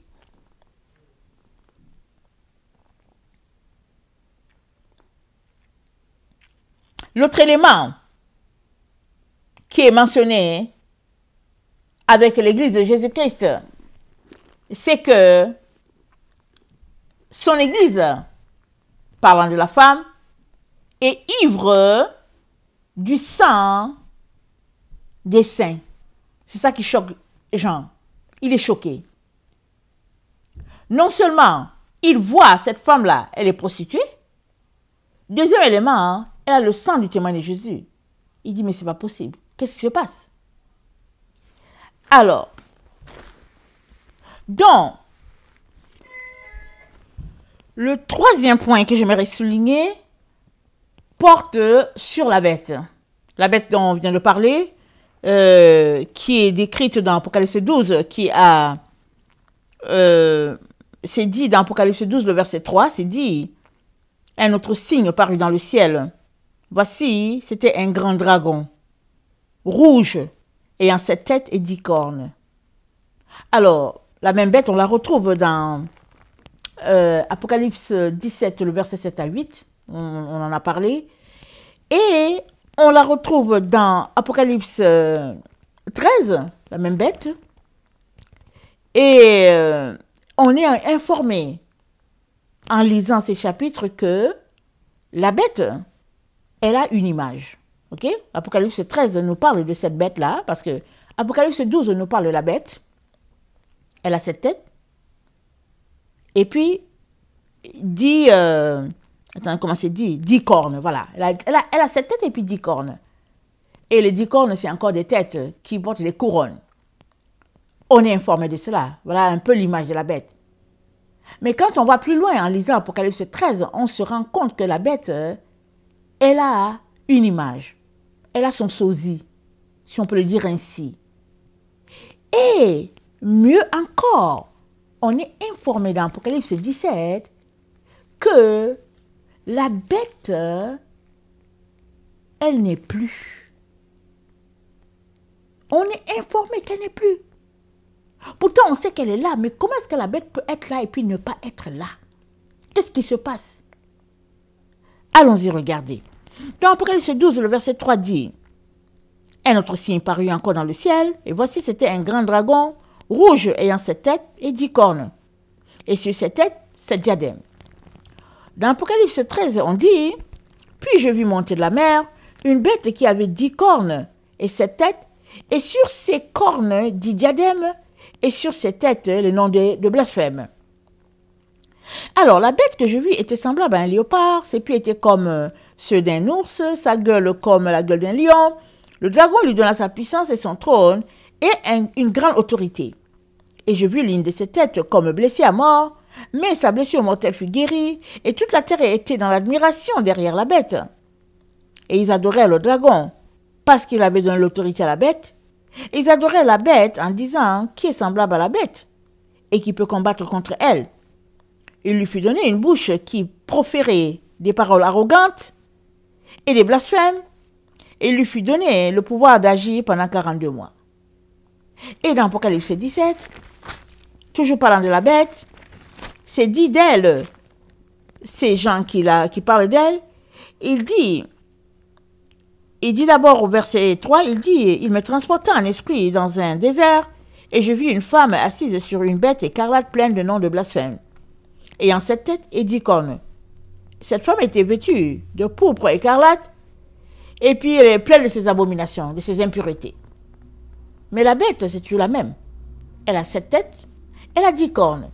L'autre élément qui est mentionné avec l'Église de Jésus-Christ, c'est que son Église, parlant de la femme, est ivre du sang des saints. C'est ça qui choque Jean. Il est choqué. Non seulement il voit cette femme-là, elle est prostituée. Deuxième élément, elle a le sang du témoin de Jésus. Il dit, mais c'est pas possible. Qu'est-ce qui se passe? Alors, donc, le troisième point que j'aimerais souligner porte sur la bête. La bête dont on vient de parler, qui est décrite dans Apocalypse 12, c'est dit dans Apocalypse 12, le verset 3, c'est dit, un autre signe parut dans le ciel. Voici, c'était un grand dragon, rouge, ayant 7 têtes et 10 cornes. Alors, la même bête, on la retrouve dans Apocalypse 17, le verset 7 à 8, on en a parlé, et on la retrouve dans Apocalypse 13, la même bête, et on est informé en lisant ces chapitres que la bête, elle a une image. Ok? Apocalypse 13 nous parle de cette bête-là, parce que Apocalypse 12 nous parle de la bête. Elle a 7 têtes. Et puis, 10 cornes, voilà. Elle a 7 têtes et puis 10 cornes. Et les 10 cornes, c'est encore des têtes qui portent des couronnes. On est informé de cela. Voilà un peu l'image de la bête. Mais quand on va plus loin en lisant Apocalypse 13, on se rend compte que la bête, elle a une image. Elle a son sosie, si on peut le dire ainsi. Et mieux encore, on est informé dans Apocalypse 17 que la bête, elle n'est plus. On est informé qu'elle n'est plus. Pourtant, on sait qu'elle est là, mais comment est-ce que la bête peut être là et puis ne pas être là? Qu'est-ce qui se passe? Allons-y regarder. Dans Apocalypse 12, le verset 3 dit, « Un autre signe parut encore dans le ciel, et voici c'était un grand dragon, rouge ayant 7 têtes et 10 cornes, et sur ses têtes, 7 diadèmes. » Dans Apocalypse 13, on dit, « Puis je vis monter de la mer une bête qui avait 10 cornes et 7 têtes, et sur ses cornes 10 diadèmes, et sur ses têtes le nom de blasphème. » Alors, la bête que je vis était semblable à un léopard, ses pieds étaient comme ceux d'un ours, sa gueule comme la gueule d'un lion. Le dragon lui donna sa puissance et son trône, et une grande autorité. Et je vis l'une de ses têtes comme blessée à mort, mais sa blessure mortelle fut guérie, et toute la terre était dans l'admiration derrière la bête. Et ils adorèrent le dragon, parce qu'il avait donné l'autorité à la bête. Ils adoraient la bête en disant, qui est semblable à la bête, et qui peut combattre contre elle. Il lui fut donné une bouche qui proférait des paroles arrogantes et des blasphèmes, et il lui fut donné le pouvoir d'agir pendant 42 mois. Et dans Apocalypse 17, toujours parlant de la bête, c'est dit d'elle, ces gens qui parlent d'elle, il dit d'abord au verset 3, il dit, « Il me transporta en esprit dans un désert, et je vis une femme assise sur une bête écarlate pleine de noms de blasphème, ayant 7 têtes et 10 cornes. Cette femme était vêtue de pourpre écarlate, et puis elle est pleine de ses abominations, de ses impuretés. Mais la bête, c'est toujours la même. Elle a 7 têtes, elle a 10 cornes.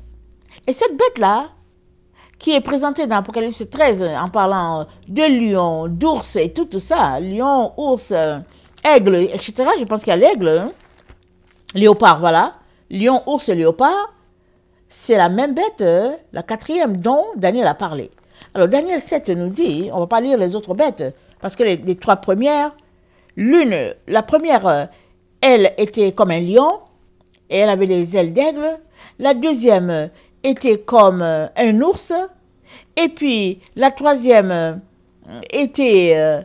Et cette bête-là, qui est présentée dans Apocalypse 13 en parlant de lion, d'ours et tout ça, lion, ours, aigle, etc. Je pense qu'il y a l'aigle, léopard, voilà. lion, ours et léopard, c'est la même bête, la quatrième dont Daniel a parlé. Alors Daniel 7 nous dit, on ne va pas lire les autres bêtes, parce que les trois premières, la première, elle était comme un lion, et elle avait les ailes d'aigle. La deuxième était comme un ours, et puis la troisième était...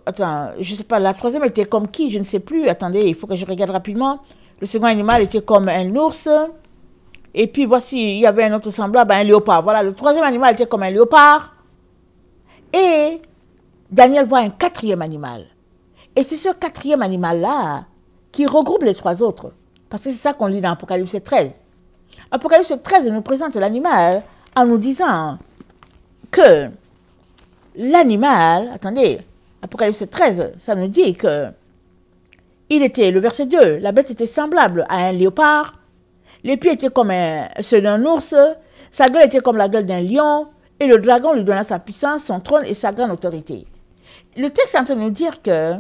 attends, je ne sais pas, la troisième était comme qui, je ne sais plus. Attendez, il faut que je regarde rapidement. Le second animal était comme un ours. Et puis voici, il y avait un autre semblable à un léopard. Voilà, le troisième animal était comme un léopard. Et Daniel voit un quatrième animal. Et c'est ce quatrième animal-là qui regroupe les trois autres. Parce que c'est ça qu'on lit dans Apocalypse 13. Apocalypse 13 nous présente l'animal en nous disant que l'animal, attendez, Apocalypse 13, ça nous dit que il était, le verset 2, la bête était semblable à un léopard, les pieds étaient comme ceux d'un ours, sa gueule était comme la gueule d'un lion, et le dragon lui donna sa puissance, son trône et sa grande autorité. Le texte est en train de nous dire que,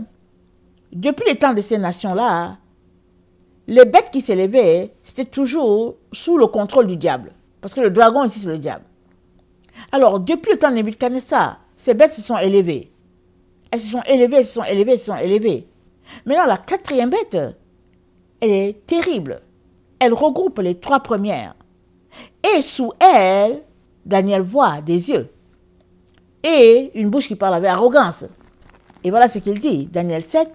depuis les temps de ces nations-là, les bêtes qui s'élevaient, c'était toujours sous le contrôle du diable. Parce que le dragon ici, c'est le diable. Alors, depuis le temps de Nebuchadnezzar, ces bêtes se sont élevées. Elles se sont élevées, elles se sont élevées, elles se sont élevées. Maintenant, la quatrième bête, elle est terrible. Elle regroupe les trois premières. Et sous elle, Daniel voit des yeux. Et une bouche qui parle avec arrogance. Et voilà ce qu'il dit. Daniel 7,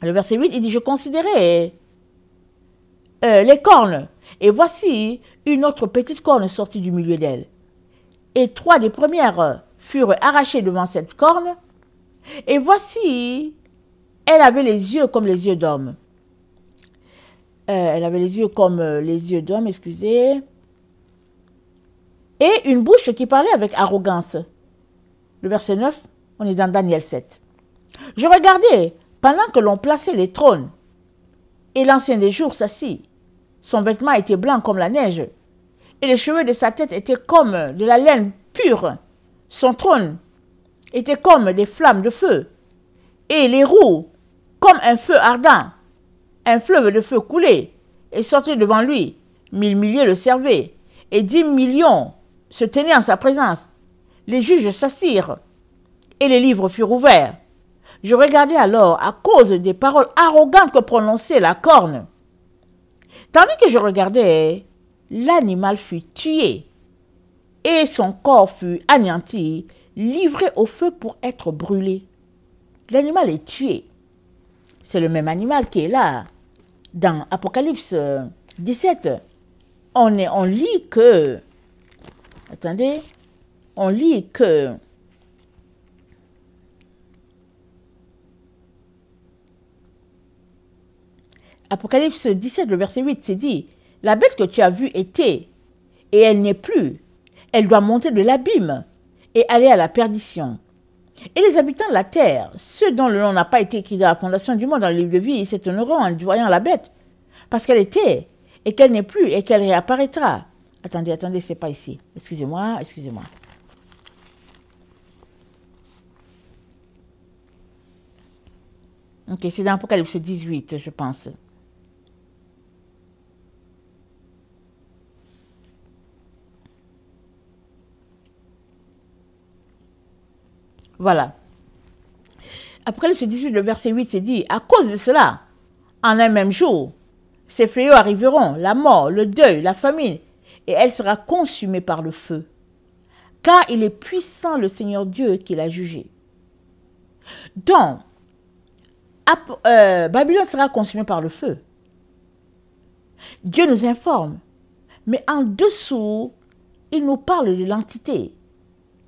le verset 8, il dit, je considérais les cornes. Et voici une autre petite corne sortie du milieu d'elle. Et trois des premières furent arrachées devant cette corne. Et voici, elle avait les yeux comme les yeux d'homme. Elle avait les yeux comme les yeux d'homme, excusez. Et une bouche qui parlait avec arrogance. Le verset 9, on est dans Daniel 7. Je regardais pendant que l'on plaçait les trônes. Et l'ancien des jours s'assit. Son vêtement était blanc comme la neige. Et les cheveux de sa tête étaient comme de la laine pure. Son trône était comme des flammes de feu. Et les roues comme un feu ardent. Un fleuve de feu coulait et sortait devant lui. 1000 milliers le servaient. Et 10 millions se tenaient en sa présence. Les juges s'assirent. Et les livres furent ouverts. Je regardais alors à cause des paroles arrogantes que prononçait la corne. Tandis que je regardais, l'animal fut tué et son corps fut anéanti, livré au feu pour être brûlé. L'animal est tué. C'est le même animal qui est là. Dans Apocalypse 17, on lit que... Attendez, on lit que... Apocalypse 17, le verset 8, c'est dit, « La bête que tu as vue était, et elle n'est plus. Elle doit monter de l'abîme et aller à la perdition. Et les habitants de la terre, ceux dont le nom n'a pas été écrit dans la fondation du monde dans le livre de vie, s'étonneront en voyant la bête, parce qu'elle était, et qu'elle n'est plus, et qu'elle réapparaîtra. » Attendez, c'est pas ici. Excusez-moi. Ok, c'est dans Apocalypse 18, je pense. Voilà. Apocalypse 18, le verset 8, c'est dit, « À cause de cela, en un même jour, ces fléaux arriveront, la mort, le deuil, la famine, et elle sera consumée par le feu. Car il est puissant le Seigneur Dieu qui l'a jugé. » Donc, Babylone sera consumée par le feu. Dieu nous informe, mais en dessous, il nous parle de l'entité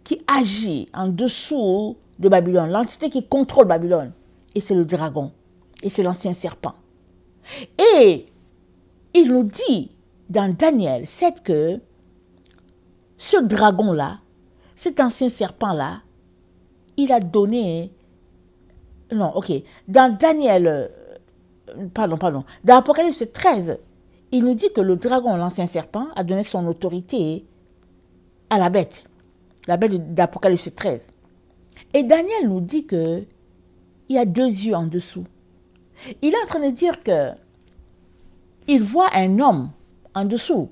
qui agit en dessous de Babylone, l'entité qui contrôle Babylone. Et c'est le dragon, et c'est l'ancien serpent. Et il nous dit dans Daniel 7 que ce dragon-là, cet ancien serpent-là, il a donné... Non, ok. Dans Daniel... Dans Apocalypse 13, il nous dit que le dragon, l'ancien serpent, a donné son autorité à la bête d'Apocalypse 13. Et Daniel nous dit que il y a deux yeux en dessous. Il est en train de dire que il voit un homme en dessous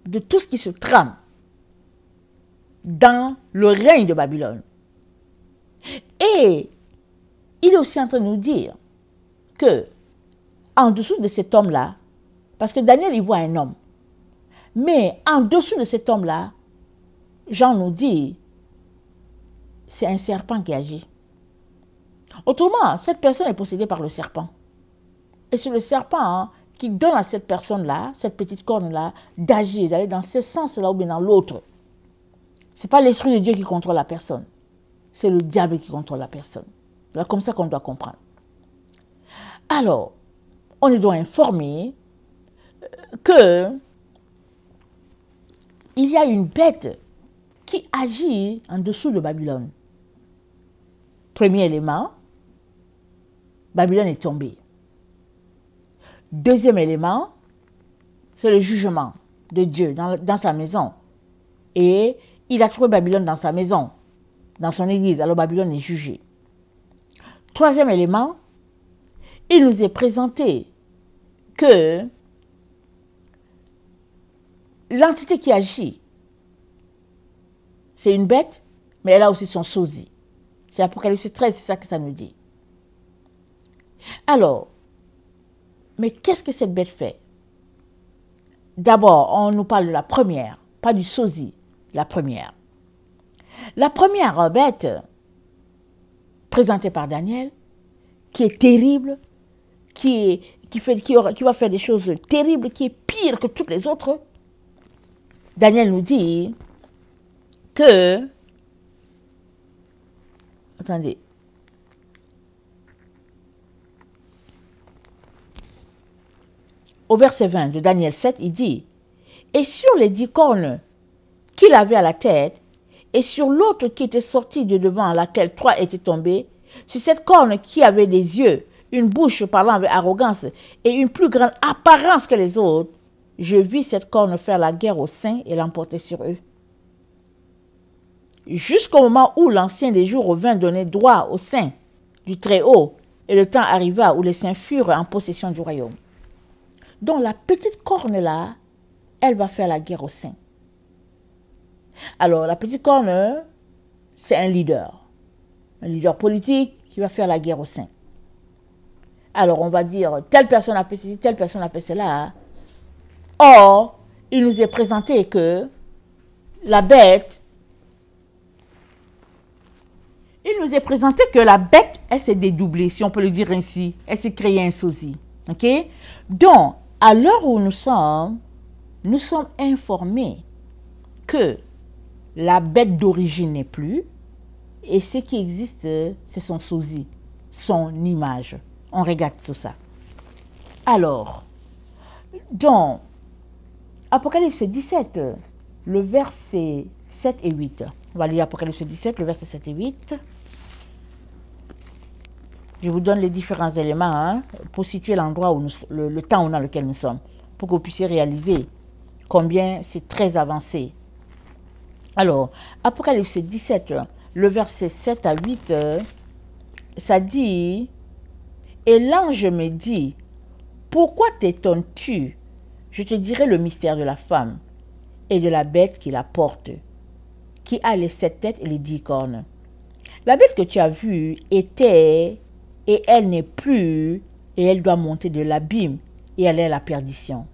de tout ce qui se trame dans le règne de Babylone. Et il est aussi en train de nous dire que en dessous de cet homme-là, parce que Daniel, il voit un homme, mais en dessous de cet homme-là, Jean nous dit, c'est un serpent qui agit. Autrement, cette personne est possédée par le serpent. Et c'est le serpent qui donne à cette personne-là, cette petite corne-là, d'agir, d'aller dans ce sens-là ou bien dans l'autre. Ce n'est pas l'Esprit de Dieu qui contrôle la personne. C'est le diable qui contrôle la personne. C'est comme ça qu'on doit comprendre. Alors, on est donc informé que il y a une bête qui agit en dessous de Babylone. Premier élément, Babylone est tombée. Deuxième élément, c'est le jugement de Dieu dans sa maison. Et il a trouvé Babylone dans sa maison, dans son église. Alors Babylone est jugée. Troisième élément, il nous est présenté que l'entité qui agit, c'est une bête, mais elle a aussi son sosie. C'est Apocalypse 13, c'est ça que ça nous dit. Alors, mais qu'est-ce que cette bête fait? D'abord, on nous parle de la première, pas du sosie, la première. La première bête, présentée par Daniel, qui est terrible, qui va faire des choses terribles, qui est pire que toutes les autres. Daniel nous dit que, attendez, au verset 20 de Daniel 7, il dit, « Et sur les 10 cornes qu'il avait à la tête, et sur l'autre qui était sortie de devant laquelle 3 étaient tombés, sur cette corne qui avait des yeux, une bouche parlant avec arrogance et une plus grande apparence que les autres, je vis cette corne faire la guerre aux saints et l'emporter sur eux. Jusqu'au moment où l'ancien des jours vint donner droit aux saints du Très-Haut, et le temps arriva où les saints furent en possession du royaume. » Donc la petite corne là, elle va faire la guerre aux saints. Alors la petite corne, c'est un leader politique qui va faire la guerre aux saints. Alors on va dire, telle personne a fait ceci, telle personne a fait cela. Or, il nous est présenté que la bête, elle s'est dédoublée, si on peut le dire ainsi. Elle s'est créée un sosie. Ok? Donc, à l'heure où nous sommes informés que la bête d'origine n'est plus, et ce qui existe, c'est son sosie, son image. On regarde tout ça. Alors, dans Apocalypse 17, le verset 7 et 8. On va lire Apocalypse 17, le verset 7 et 8. Je vous donne les différents éléments pour situer l'endroit où le temps dans lequel nous sommes, pour que vous puissiez réaliser combien c'est très avancé. Alors, Apocalypse 17, le verset 7 à 8, ça dit, « Et l'ange me dit, pourquoi t'étonnes-tu? Je te dirai le mystère de la femme et de la bête qui la porte, qui a les 7 têtes et les 10 cornes. La bête que tu as vue était, et elle n'est plus, et elle doit monter de l'abîme, et aller à la perdition. »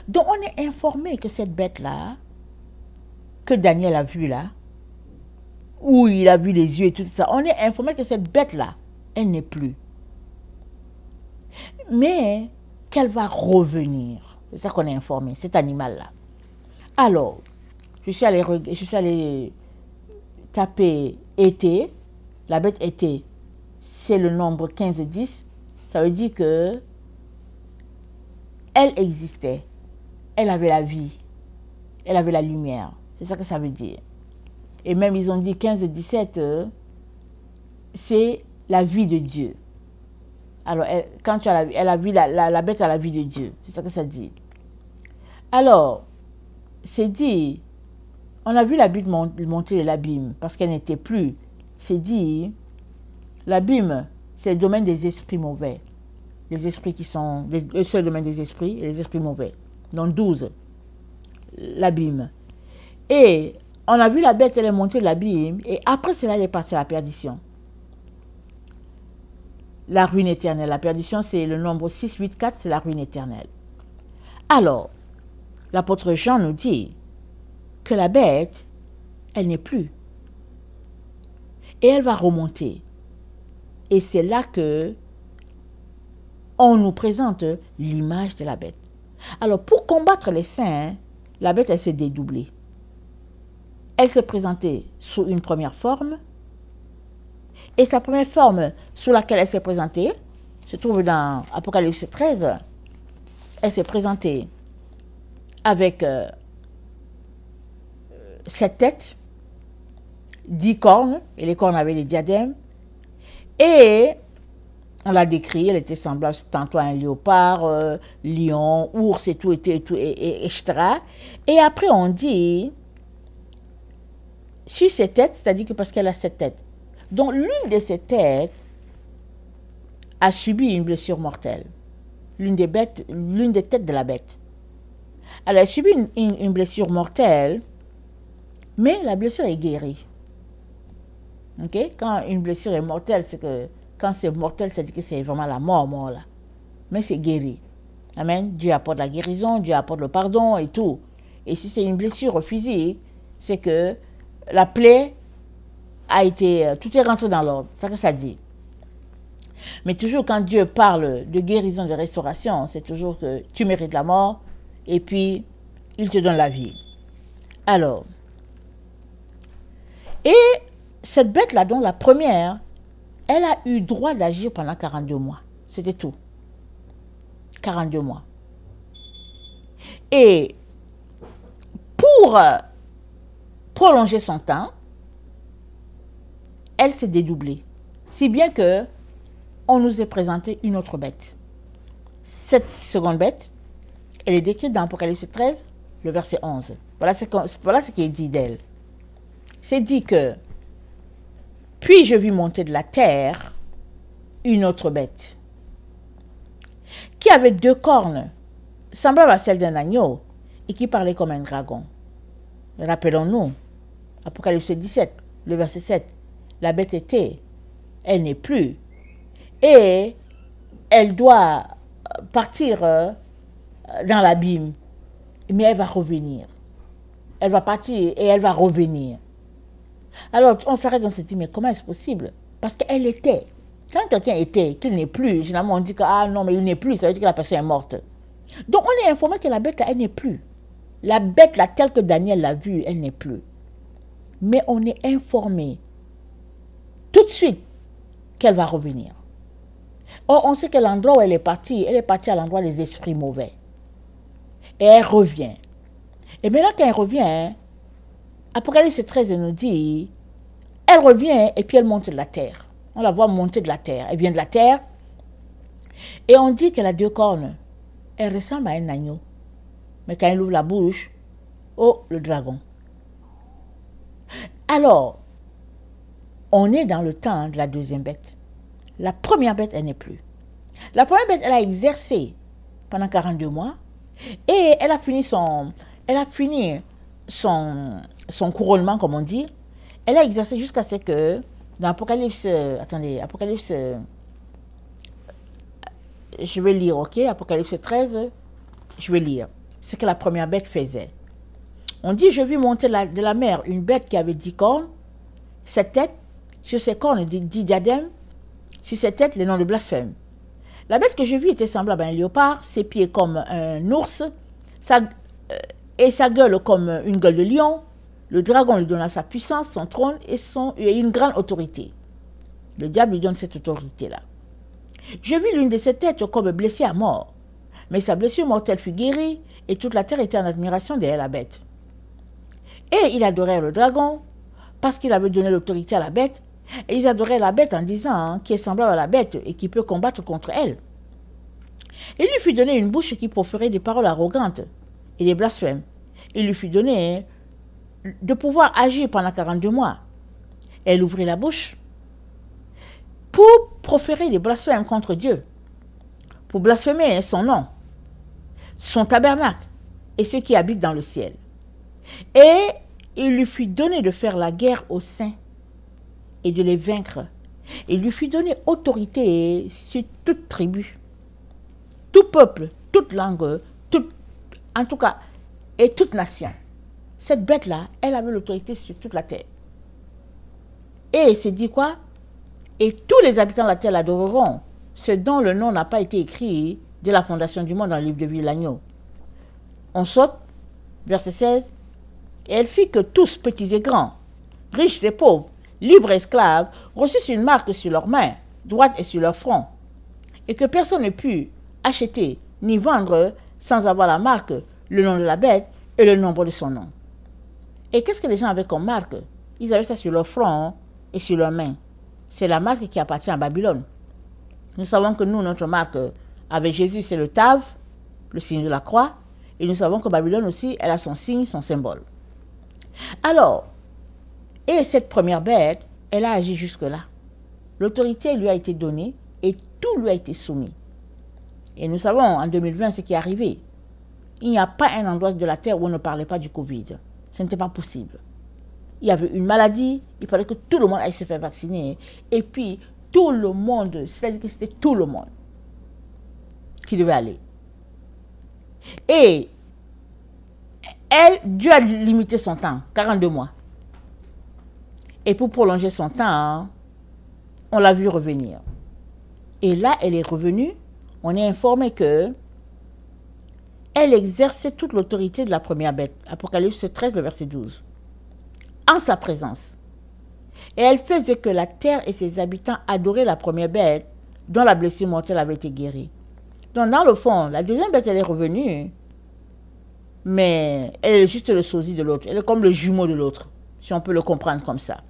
Donc on est informé que cette bête-là, que Daniel a vue là, où il a vu les yeux et tout ça, on est informé que cette bête-là, elle n'est plus. Mais qu'elle va revenir. C'est ça qu'on est informé, cet animal-là. Alors, je suis allé taper été, la bête été, c'est le nombre 15-10, ça veut dire que elle existait, elle avait la vie, elle avait la lumière, c'est ça que ça veut dire. Et même ils ont dit 15-17, c'est la vie de Dieu. Alors, quand tu as la bête a la vie de Dieu, c'est ça que ça dit. Alors, c'est dit, on a vu la bête monter de l'abîme parce qu'elle n'était plus. C'est dit, l'abîme, c'est le domaine des esprits mauvais. les esprits qui sont, le seul domaine des esprits, et les esprits mauvais. Donc 12, l'abîme. Et on a vu la bête, elle est montée de l'abîme, et après cela, elle est partie à la perdition. La ruine éternelle. La perdition, c'est le nombre 6, 8, 4, c'est la ruine éternelle. Alors, l'apôtre Jean nous dit que la bête, elle n'est plus. Et elle va remonter. Et c'est là que on nous présente l'image de la bête. Alors, pour combattre les saints, la bête, elle s'est dédoublée. Elle s'est présentée sous une première forme. Et sa première forme sous laquelle elle s'est présentée se trouve dans Apocalypse 13. Elle s'est présentée avec 7 têtes, 10 cornes, et les cornes avaient des diadèmes. Et on l'a décrit, elle était semblable tantôt à un léopard, lion, ours et tout, etc. Et après on dit, sur ses têtes, c'est-à-dire que parce qu'elle a 7 têtes. Donc l'une de ces têtes a subi une blessure mortelle. L'une des têtes de la bête. Elle a subi une blessure mortelle, mais la blessure est guérie. Okay? Quand une blessure est mortelle, c'est que quand c'est mortel, c'est que c'est vraiment la mort là. Mais c'est guéri. Amen. Dieu apporte la guérison, Dieu apporte le pardon et tout. Et si c'est une blessure physique, c'est que la plaie a été, tout est rentré dans l'ordre. C'est ça que ça dit. Mais toujours quand Dieu parle de guérison, de restauration, c'est toujours que tu mérites la mort et puis il te donne la vie. Alors, et cette bête-là, dont la première, elle a eu droit d'agir pendant 42 mois. C'était tout. 42 mois. Et pour prolonger son temps, elle s'est dédoublée. Si bien que on nous a présenté une autre bête. Cette seconde bête, elle est décrite dans Apocalypse 13, le verset 11. Voilà ce qui est dit d'elle. C'est dit que « Puis je vis monter de la terre une autre bête, qui avait 2 cornes, semblables à celles d'un agneau, et qui parlait comme un dragon. » Rappelons-nous, Apocalypse 17, le verset 7. La bête était, elle n'est plus, et elle doit partir dans l'abîme, mais elle va revenir. Elle va partir et elle va revenir. Alors on s'arrête, on se dit, mais comment est-ce possible? Parce qu'elle était. Quand quelqu'un était, qu'il n'est plus, généralement on dit que ah non, mais il n'est plus, ça veut dire que la personne est morte. Donc on est informé que la bête là, elle n'est plus. La bête là, telle que Daniel l'a vue, elle n'est plus. Mais on est informé tout de suite qu'elle va revenir. Or, on sait que l'endroit où elle est partie à l'endroit des esprits mauvais. Et elle revient. Et maintenant qu'elle revient, Apocalypse 13 nous dit, elle revient et puis elle monte de la terre. On la voit monter de la terre. Elle vient de la terre. Et on dit qu'elle a 2 cornes. Elle ressemble à un agneau. Mais quand elle ouvre la bouche, oh, le dragon. Alors, on est dans le temps de la deuxième bête. La première bête, elle n'est plus. La première bête, elle a exercé pendant 42 mois et elle a fini son couronnement, comme on dit. Elle a exercé jusqu'à ce que, dans Apocalypse, Apocalypse, je vais lire, ok, Apocalypse 13, je vais lire ce que la première bête faisait. On dit, je vis monter de la mer une bête qui avait 10 cornes, 7 têtes, sur ses cornes 10 diadèmes, sur ses têtes les noms de blasphème. La bête que je vis était semblable à un léopard, ses pieds comme un ours, et sa gueule comme une gueule de lion. Le dragon lui donna sa puissance, son trône et une grande autorité. Le diable lui donne cette autorité-là. Je vis l'une de ses têtes comme blessée à mort, mais sa blessure mortelle fut guérie, et toute la terre était en admiration derrière la bête. Et ils adorèrent le dragon, parce qu'il avait donné l'autorité à la bête, et ils adoraient la bête en disant qui est semblable à la bête et qui peut combattre contre elle. Il lui fut donné une bouche qui proférait des paroles arrogantes et des blasphèmes. Il lui fut donné de pouvoir agir pendant 42 mois. Elle ouvrit la bouche pour proférer des blasphèmes contre Dieu, pour blasphémer son nom, son tabernacle et ceux qui habitent dans le ciel. Et il lui fut donné de faire la guerre aux saints et de les vaincre. Il lui fut donné autorité sur toute tribu, tout peuple, toute langue, en tout cas, et toute nation. Cette bête-là, elle avait l'autorité sur toute la terre. Et il s'est dit quoi? Et tous les habitants de la terre l'adoreront, ce dont le nom n'a pas été écrit dès la fondation du monde dans le livre de vie de l'agneau. On saute, verset 16. Et elle fit que tous, petits et grands, riches et pauvres, libres et esclaves, reçussent une marque sur leurs mains, droite et sur leur front, et que personne ne put acheter ni vendre sans avoir la marque, le nom de la bête et le nombre de son nom. Et qu'est-ce que les gens avaient comme marque? Ils avaient ça sur leur front et sur leurs mains. C'est la marque qui appartient à Babylone. Nous savons que nous, notre marque avec Jésus, c'est le Tav, le signe de la croix, et nous savons que Babylone aussi, elle a son signe, son symbole. Alors, et cette première bête, elle a agi jusque-là. L'autorité lui a été donnée et tout lui a été soumis. Et nous savons en 2020 ce qui est arrivé. Il n'y a pas un endroit de la terre où on ne parlait pas du Covid. Ce n'était pas possible. Il y avait une maladie, il fallait que tout le monde aille se faire vacciner. Et puis, tout le monde, c'est-à-dire que c'était tout le monde qui devait aller. Et Dieu a limité son temps, 42 mois. Et pour prolonger son temps, on l'a vu revenir. Et là, elle est revenue. On est informé que elle exerçait toute l'autorité de la première bête. Apocalypse 13, le verset 12. En sa présence. Et elle faisait que la terre et ses habitants adoraient la première bête dont la blessure mortelle avait été guérie. Donc, dans le fond, la deuxième bête, elle est revenue, mais elle est juste le sosie de l'autre. Elle est comme le jumeau de l'autre, si on peut le comprendre comme ça.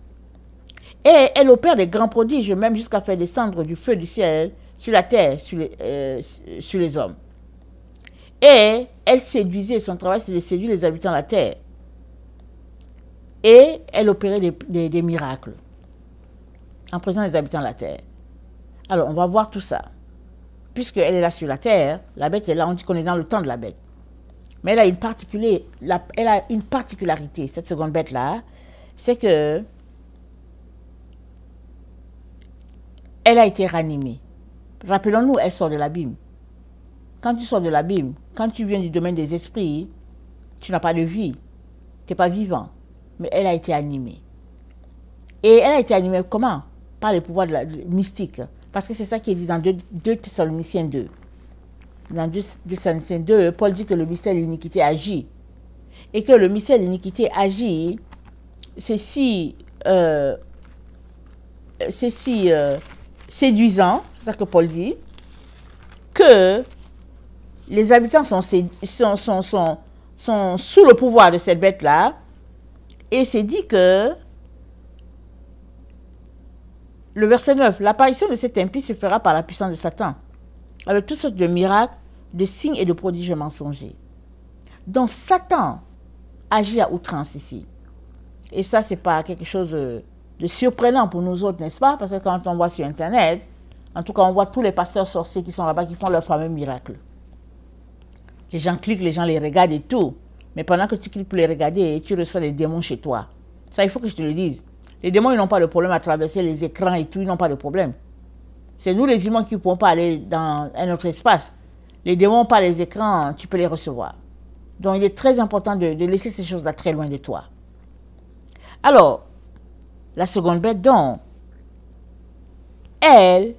Et elle opère des grands prodiges, même jusqu'à faire descendre du feu du ciel sur la terre, sur les hommes. Et elle séduisait, son travail c'est de séduire les habitants de la terre. Et elle opérait des miracles en présence des habitants de la terre. Alors, on va voir tout ça. Puisqu'elle est là sur la terre, la bête est là, on dit qu'on est dans le temps de la bête. Mais elle a une particularité, cette seconde bête-là, c'est que elle a été ranimée. Rappelons-nous, elle sort de l'abîme. Quand tu sors de l'abîme, quand tu viens du domaine des esprits, tu n'as pas de vie, tu n'es pas vivant. Mais elle a été animée. Et elle a été animée comment? Par les pouvoirs mystiques. Parce que c'est ça qui est dit dans 2 Thessaloniciens 2. Dans 2 Thessaloniciens 2, Paul dit que le mystère de l'iniquité agit. Et que le mystère de l'iniquité agit, c'est si séduisant, c'est ça que Paul dit, que les habitants sont sous le pouvoir de cette bête-là. Et c'est dit que, le verset 9, l'apparition de cet impie se fera par la puissance de Satan, avec toutes sortes de miracles, de signes et de prodiges mensongers. Donc Satan agit à outrance ici. Et ça, c'est pas quelque chose de surprenant pour nous autres, n'est-ce pas? Parce que quand on voit sur Internet, en tout cas, on voit tous les pasteurs sorciers qui sont là-bas, qui font leurs fameux miracles. Les gens cliquent, les gens les regardent et tout. Mais pendant que tu cliques pour les regarder, tu reçois des démons chez toi. Ça, il faut que je te le dise. Les démons, ils n'ont pas de problème à traverser les écrans et tout, ils n'ont pas de problème. C'est nous, les humains, qui ne pouvons pas aller dans un autre espace. Les démons, par les écrans, tu peux les recevoir. Donc, il est très important de laisser ces choses-là très loin de toi. Alors, la seconde bête, donc, elle,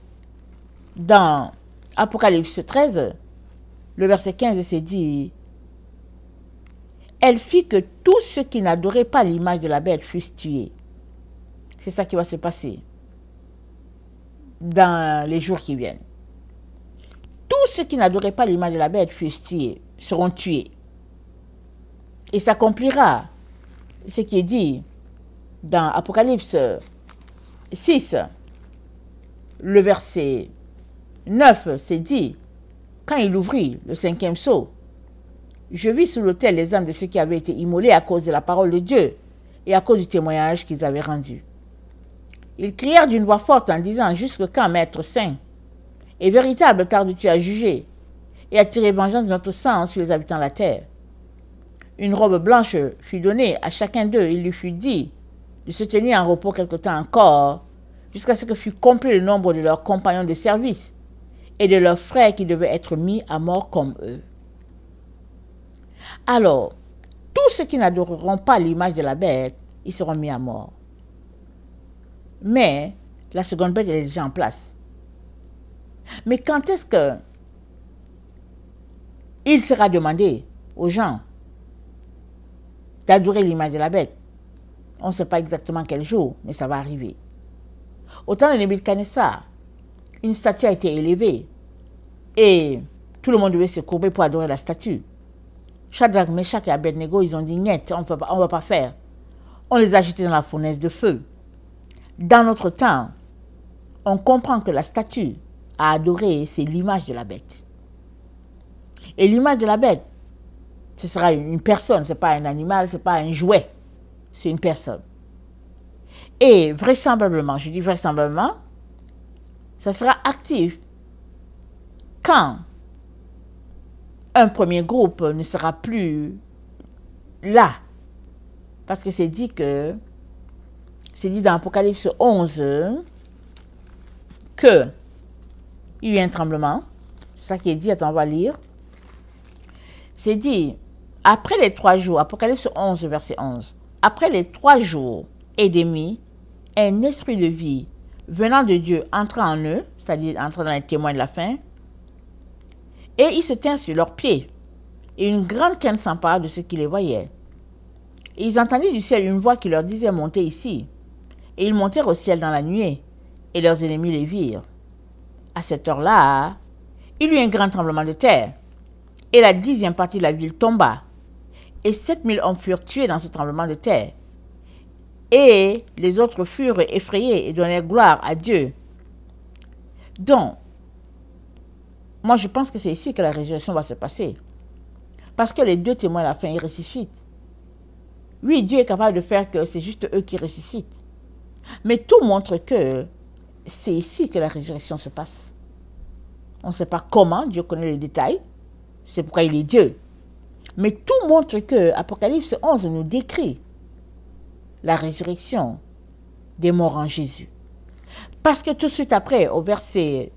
dans Apocalypse 13, le verset 15, c'est dit, elle fit que tous ceux qui n'adoraient pas l'image de la bête fussent tués. C'est ça qui va se passer dans les jours qui viennent. Tous ceux qui n'adoraient pas l'image de la bête fussent tués, seront tués. Et s'accomplira ce qui est dit dans Apocalypse 6, le verset 9, c'est dit, quand il ouvrit le 5e sceau, je vis sous l'autel les âmes de ceux qui avaient été immolés à cause de la parole de Dieu et à cause du témoignage qu'ils avaient rendu. Ils crièrent d'une voix forte en disant, jusque quand, Maître Saint, Et véritable tarde-tu à juger et à tirer vengeance de notre sang sur les habitants de la terre. Une robe blanche fut donnée à chacun d'eux. Il lui fut dit de se tenir en repos quelque temps encore, jusqu'à ce que fût complet le nombre de leurs compagnons de service et de leurs frères qui devaient être mis à mort comme eux. Alors, tous ceux qui n'adoreront pas l'image de la bête, ils seront mis à mort. Mais la seconde bête, elle est déjà en place. Mais quand est-ce que il sera demandé aux gens d'adorer l'image de la bête? On ne sait pas exactement quel jour, mais ça va arriver. Au temps de Nebuchadnezzar, une statue a été élevée et tout le monde devait se courber pour adorer la statue. Shadrach, Meshach et Abednego, ils ont dit niet, on ne va pas faire. On les a jetés dans la fournaise de feu. Dans notre temps, on comprend que la statue à adorer, c'est l'image de la bête. Et l'image de la bête, ce sera une personne, ce n'est pas un animal, ce n'est pas un jouet, c'est une personne. Et vraisemblablement, je dis vraisemblablement, ça sera actif quand un premier groupe ne sera plus là. Parce que c'est dit dans Apocalypse 11 que il y a eu un tremblement. C'est ça qui est dit, attends, on va lire. C'est dit, après les 3 jours, Apocalypse 11, verset 11, après les 3 jours et demi, un esprit de vie venant de Dieu entra en eux, c'est-à-dire entra dans les témoins de la fin, et ils se tinrent sur leurs pieds, et une grande crainte s'empara de ceux qui les voyaient. Et ils entendirent du ciel une voix qui leur disait, montez ici. Et ils montèrent au ciel dans la nuée, et leurs ennemis les virent. À cette heure-là, il y eut un grand tremblement de terre, et la 10e partie de la ville tomba, et 7000 hommes furent tués dans ce tremblement de terre. Et les autres furent effrayés et donnèrent gloire à Dieu. Donc, moi je pense que c'est ici que la résurrection va se passer. Parce que les 2 témoins à la fin, ils ressuscitent. Oui, Dieu est capable de faire que c'est juste eux qui ressuscitent. Mais tout montre que c'est ici que la résurrection se passe. On ne sait pas comment, Dieu connaît les détails. C'est pourquoi il est Dieu. Mais tout montre que Apocalypse 11 nous décrit la résurrection des morts en Jésus. Parce que tout de suite après, au verset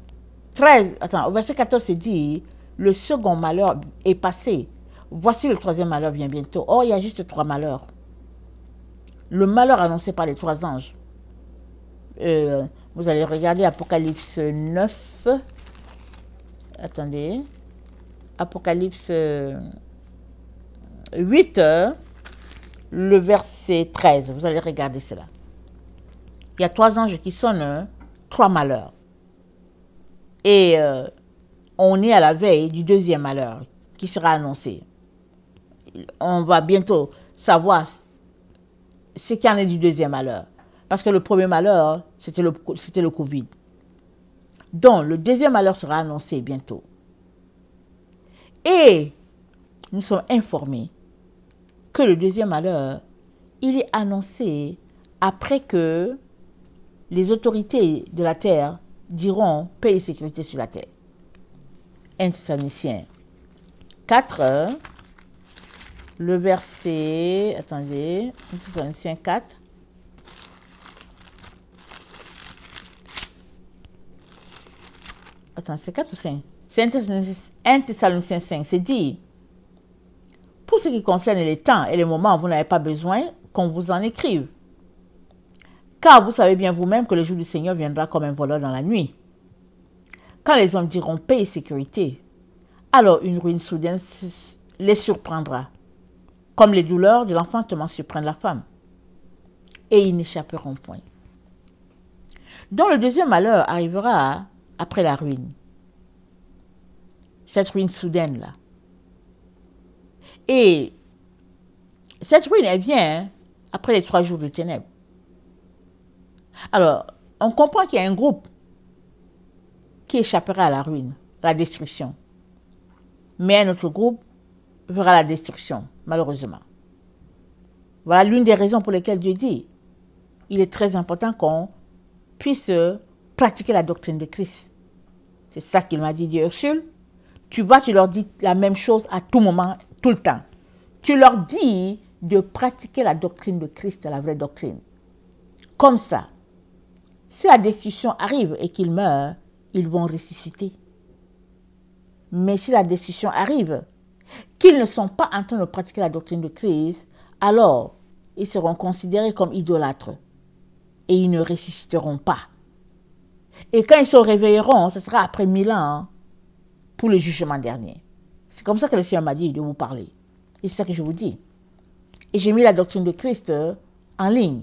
14, c'est dit, le second malheur est passé. Voici le 3e malheur vient bientôt. Oh, il y a juste 3 malheurs. Le malheur annoncé par les 3 anges. Vous allez regarder Apocalypse 9. Attendez. Apocalypse 8, le verset 13. Vous allez regarder cela. Il y a 3 anges qui sonnent 3 malheurs. Et on est à la veille du 2e malheur qui sera annoncé. On va bientôt savoir ce qu'il y en est du 2e malheur. Parce que le premier malheur, c'était le Covid. Donc, le 2e malheur sera annoncé bientôt. Et nous sommes informés que le 2e malheur, il est annoncé après que les autorités de la terre diront paix et sécurité sur la terre. 1 Thessaloniciens 4, le verset, attendez, 1 Thessaloniciens 4. Attends, c'est 4 ou 5? C'est 1 Thessaloniciens 5. C'est dit, pour ce qui concerne les temps et les moments, vous n'avez pas besoin qu'on vous en écrive. Car vous savez bien vous-même que le jour du Seigneur viendra comme un voleur dans la nuit. Quand les hommes diront paix et sécurité, alors une ruine soudaine les surprendra, comme les douleurs de l'enfantement surprennent la femme. Et ils n'échapperont point. Donc le 2e malheur arrivera après la ruine. Cette ruine soudaine-là. Et cette ruine, elle vient après les 3 jours de ténèbres. Alors, on comprend qu'il y a un groupe qui échappera à la ruine, à la destruction. Mais un autre groupe verra la destruction, malheureusement. Voilà l'une des raisons pour lesquelles Dieu dit, il est très important qu'on puisse pratiquer la doctrine de Christ. C'est ça qu'il m'a dit Ursule. Tu vas, tu leur dis la même chose à tout moment, tout le temps. Tu leur dis de pratiquer la doctrine de Christ, la vraie doctrine. Comme ça, si la destruction arrive et qu'ils meurent, ils vont ressusciter. Mais si la destruction arrive, qu'ils ne sont pas en train de pratiquer la doctrine de Christ, alors ils seront considérés comme idolâtres et ils ne ressusciteront pas. Et quand ils se réveilleront, ce sera après 1000 ans pour le jugement dernier. C'est comme ça que le Seigneur m'a dit de vous parler. Et c'est ça que je vous dis. Et j'ai mis la doctrine de Christ en ligne.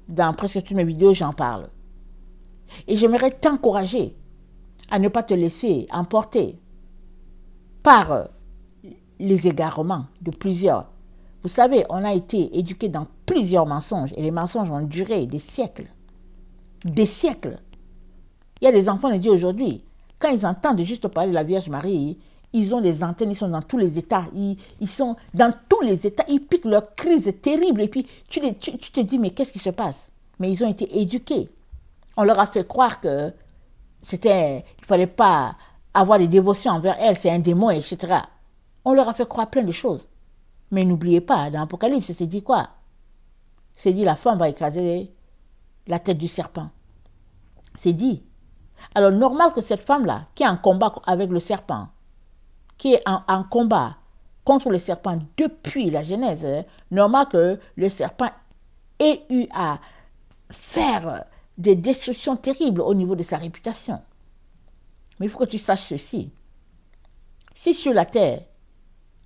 Dans presque toutes mes vidéos, j'en parle. Et j'aimerais t'encourager à ne pas te laisser emporter par les égarements de plusieurs. Vous savez, on a été éduqués dans plusieurs mensonges et les mensonges ont duré des siècles. Des siècles. Il y a des enfants de Dieu aujourd'hui, quand ils entendent juste parler de la Vierge Marie, ils ont des antennes, ils sont dans tous les états. Ils sont dans tous les états, ils piquent leur crise terrible. Et puis, tu te dis, mais qu'est-ce qui se passe? Mais ils ont été éduqués. On leur a fait croire que il ne fallait pas avoir des dévotions envers elle, c'est un démon, etc. On leur a fait croire plein de choses. Mais n'oubliez pas, dans l'Apocalypse, c'est dit quoi? C'est dit la femme va écraser la tête du serpent. C'est dit. Alors, normal que cette femme-là, qui est en combat avec le serpent, qui est en combat contre le serpent depuis la Genèse, normal que le serpent ait eu à faire des destructions terribles au niveau de sa réputation. Mais il faut que tu saches ceci. Si sur la terre,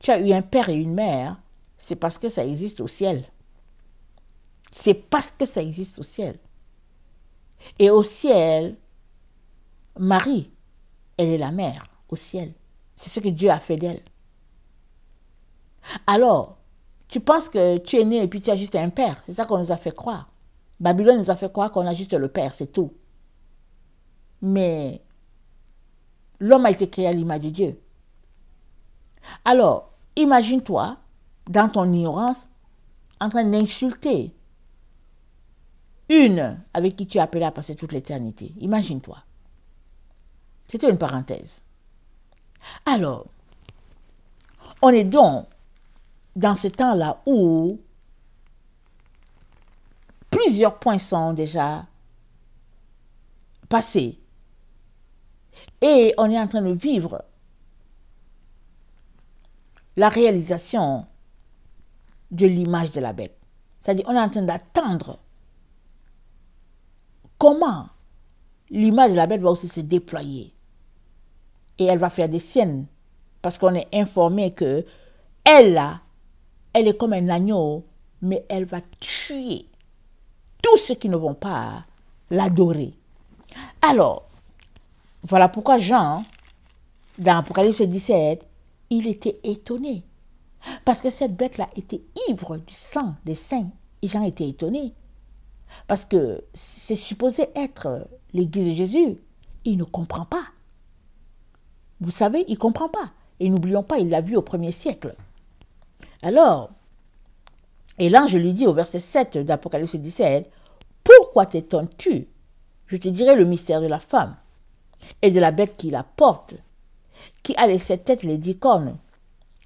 tu as eu un père et une mère, c'est parce que ça existe au ciel. C'est parce que ça existe au ciel. Et au ciel, Marie, elle est la mère au ciel. C'est ce que Dieu a fait d'elle. Alors, tu penses que tu es né et puis tu as juste un père. C'est ça qu'on nous a fait croire. Babylone nous a fait croire qu'on a juste le père, c'est tout. Mais l'homme a été créé à l'image de Dieu. Alors, imagine-toi, dans ton ignorance, en train d'insulter une avec qui tu es appelé à passer toute l'éternité. Imagine-toi. C'était une parenthèse. Alors, on est donc dans ce temps-là où plusieurs points sont déjà passés. Et on est en train de vivre la réalisation de l'image de la bête. C'est-à-dire, on est en train d'attendre comment l'image de la bête va aussi se déployer. Et elle va faire des siennes. Parce qu'on est informé que elle est comme un agneau, mais elle va tuer tous ceux qui ne vont pas l'adorer. Alors, voilà pourquoi Jean, dans Apocalypse 17, il était étonné. Parce que cette bête-là était ivre du sang des saints. Et Jean était étonné. Parce que c'est supposé être l'église de Jésus. Il ne comprend pas. Vous savez, il ne comprend pas. Et n'oublions pas, il l'a vu au 1er siècle. Alors, et l'ange lui dit au verset 7 d'Apocalypse 17, « Pourquoi t'étonnes-tu? Je te dirai le mystère de la femme et de la bête qui la porte, qui a les 7 têtes et les 10 cornes.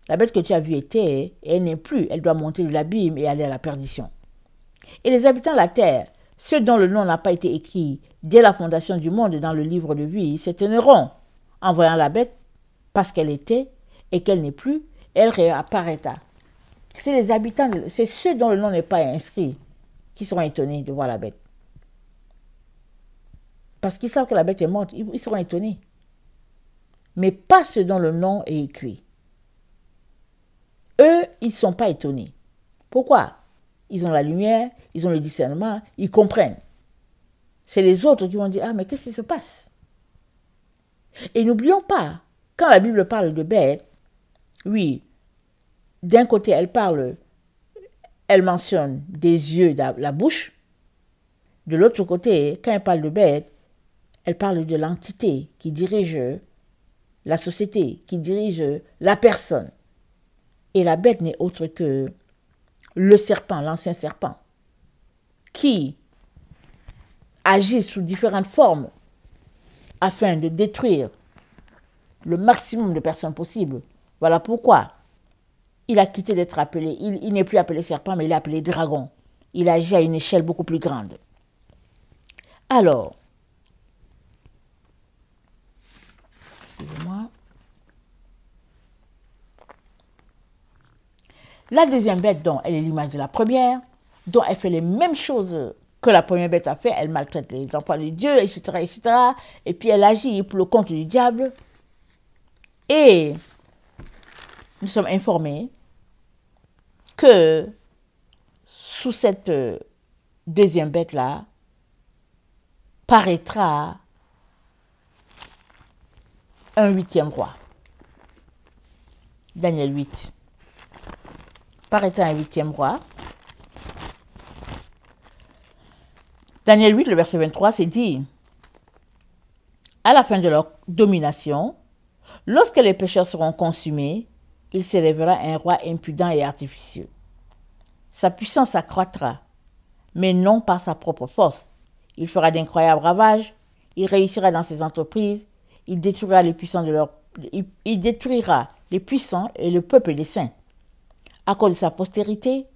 La bête que tu as vue était, et elle n'est plus, elle doit monter de l'abîme et aller à la perdition. Et les habitants de la terre, ceux dont le nom n'a pas été écrit dès la fondation du monde dans le livre de vie, s'étonneront en voyant la bête, parce qu'elle était et qu'elle n'est plus, elle réapparaîtra. » C'est les habitants, c'est ceux dont le nom n'est pas inscrit qui seront étonnés de voir la bête. Parce qu'ils savent que la bête est morte, ils seront étonnés. Mais pas ceux dont le nom est écrit. Eux, ils ne sont pas étonnés. Pourquoi? Ils ont la lumière, ils ont le discernement, ils comprennent. C'est les autres qui vont dire, ah, mais qu'est-ce qui se passe? Et n'oublions pas, quand la Bible parle de bête, oui, d'un côté, elle mentionne des yeux, la bouche. De l'autre côté, quand elle parle de bête, elle parle de l'entité qui dirige la société, qui dirige la personne. Et la bête n'est autre que le serpent, l'ancien serpent, qui agit sous différentes formes afin de détruire le maximum de personnes possibles. Voilà pourquoi il a quitté d'être appelé, il n'est plus appelé serpent, mais il est appelé dragon. Il agit à une échelle beaucoup plus grande. Alors, excusez-moi. La deuxième bête, dont elle est l'image de la première, dont elle fait les mêmes choses que la première bête a fait, elle maltraite les enfants de Dieu, etc., etc. Et puis elle agit pour le compte du diable. Et nous sommes informés que sous cette deuxième bête-là paraîtra un 8e roi. Daniel 8. Paraîtra un 8e roi. Daniel 8, le verset 23, c'est dit: à la fin de leur domination, lorsque les pécheurs seront consumés, il s'élèvera un roi impudent et artificieux. Sa puissance s'accroîtra, mais non par sa propre force. Il fera d'incroyables ravages, il réussira dans ses entreprises, il détruira les puissants il détruira les puissants et le peuple des saints. À cause de sa postérité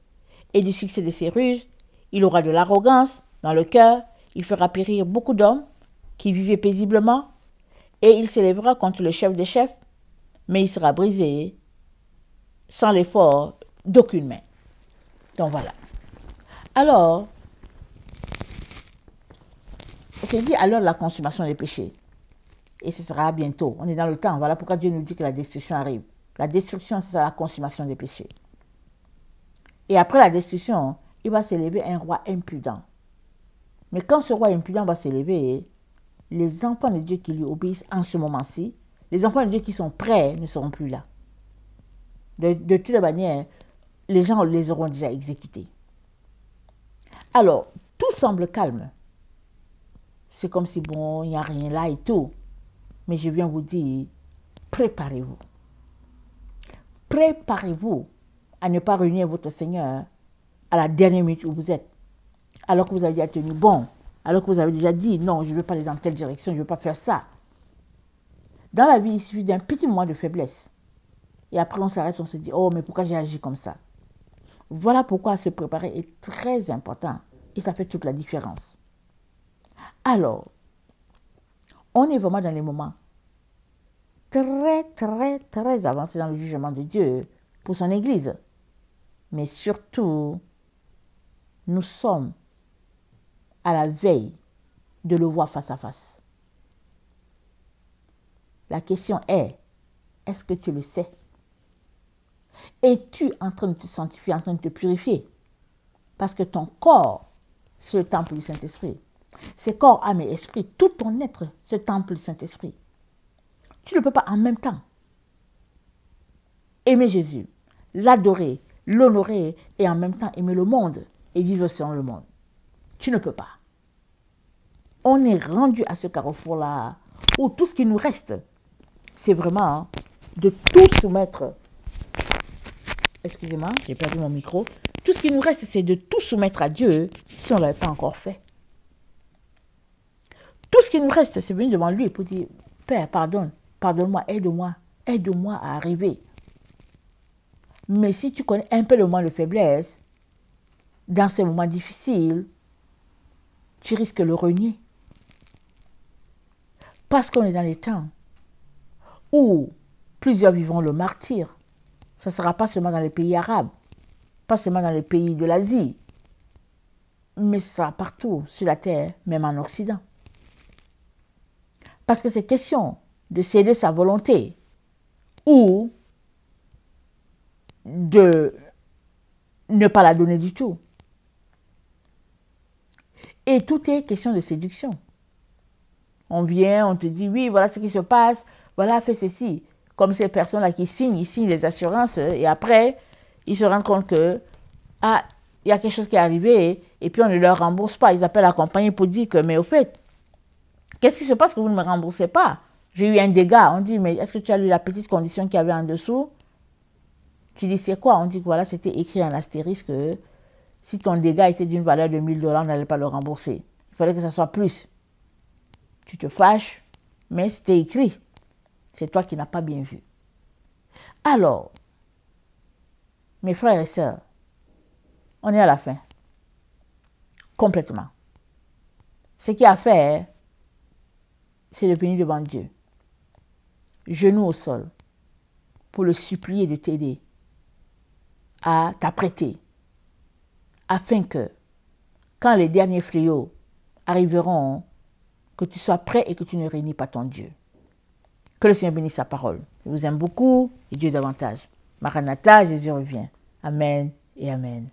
et du succès de ses ruses, il aura de l'arrogance dans le cœur, il fera périr beaucoup d'hommes qui vivaient paisiblement, et il s'élèvera contre le chef des chefs, mais il sera brisé sans l'effort d'aucune main. Donc voilà. Alors, c'est dit alors la consommation des péchés. Et ce sera bientôt. On est dans le temps. Voilà pourquoi Dieu nous dit que la destruction arrive. La destruction, c'est ça, la consommation des péchés. Et après la destruction, il va s'élever un roi impudent. Mais quand ce roi impudent va s'élever, les enfants de Dieu qui lui obéissent en ce moment-ci, les enfants de Dieu qui sont prêts ne seront plus là. De toute manière, les gens les auront déjà exécutés. Alors, tout semble calme. C'est comme si, bon, il n'y a rien là et tout. Mais je viens vous dire, préparez-vous. Préparez-vous à ne pas réunir votre Seigneur à la dernière minute où vous êtes. Alors que vous avez déjà tenu bon. Alors que vous avez déjà dit, non, je ne veux pas aller dans telle direction, je ne veux pas faire ça. Dans la vie, il suffit d'un petit moment de faiblesse. Et après, on s'arrête, on se dit, oh, mais pourquoi j'ai agi comme ça? Voilà pourquoi se préparer est très important. Et ça fait toute la différence. Alors, on est vraiment dans les moments très, très, très avancés dans le jugement de Dieu pour son Église. Mais surtout, nous sommes à la veille de le voir face à face. La question est, est-ce que tu le sais? Es-tu en train de te sanctifier, en train de te purifier? Parce que ton corps, c'est le temple du Saint-Esprit. C'est corps, âme et esprit, tout ton être, c'est le temple du Saint-Esprit. Tu ne peux pas en même temps aimer Jésus, l'adorer, l'honorer et en même temps aimer le monde et vivre selon le monde. Tu ne peux pas. On est rendu à ce carrefour-là où tout ce qui nous reste, c'est vraiment de tout soumettre. Excusez-moi, j'ai perdu mon micro. Tout ce qui nous reste, c'est de tout soumettre à Dieu si on ne l'avait pas encore fait. Tout ce qui nous reste, c'est venir devant lui pour dire, Père, pardonne-moi, aide-moi à arriver. Mais si tu connais un peu le moment de faiblesse, dans ces moments difficiles, tu risques de le renier. Parce qu'on est dans les temps où plusieurs vivront le martyre. Ça ne sera pas seulement dans les pays arabes, pas seulement dans les pays de l'Asie, mais ça sera partout sur la terre, même en Occident. Parce que c'est question de céder sa volonté ou de ne pas la donner du tout. Et tout est question de séduction. On vient, on te dit, oui, voilà ce qui se passe, voilà, fais ceci. Comme ces personnes-là qui signent, ils signent les assurances et après, ils se rendent compte que, ah, il y a quelque chose qui est arrivé et puis on ne leur rembourse pas. Ils appellent la compagnie pour dire que, mais au fait, qu'est-ce qui se passe que vous ne me remboursez pas? J'ai eu un dégât. On dit, mais est-ce que tu as lu la petite condition qu'il y avait en dessous? Tu dis, c'est quoi? On dit que voilà, c'était écrit en astérisque que si ton dégât était d'une valeur de $1000, on n'allait pas le rembourser. Il fallait que ça soit plus. Tu te fâches, Mais c'était écrit. C'est toi qui n'as pas bien vu. Alors, mes frères et sœurs, on est à la fin. Complètement. Ce qu'il y a à faire, c'est de venir devant Dieu, genoux au sol, pour le supplier de t'aider à t'apprêter, afin que, quand les derniers fléaux arriveront, que tu sois prêt et que tu ne réunis pas ton Dieu. Que le Seigneur bénisse sa parole. Je vous aime beaucoup et Dieu davantage. Maranatha, Jésus revient. Amen et Amen.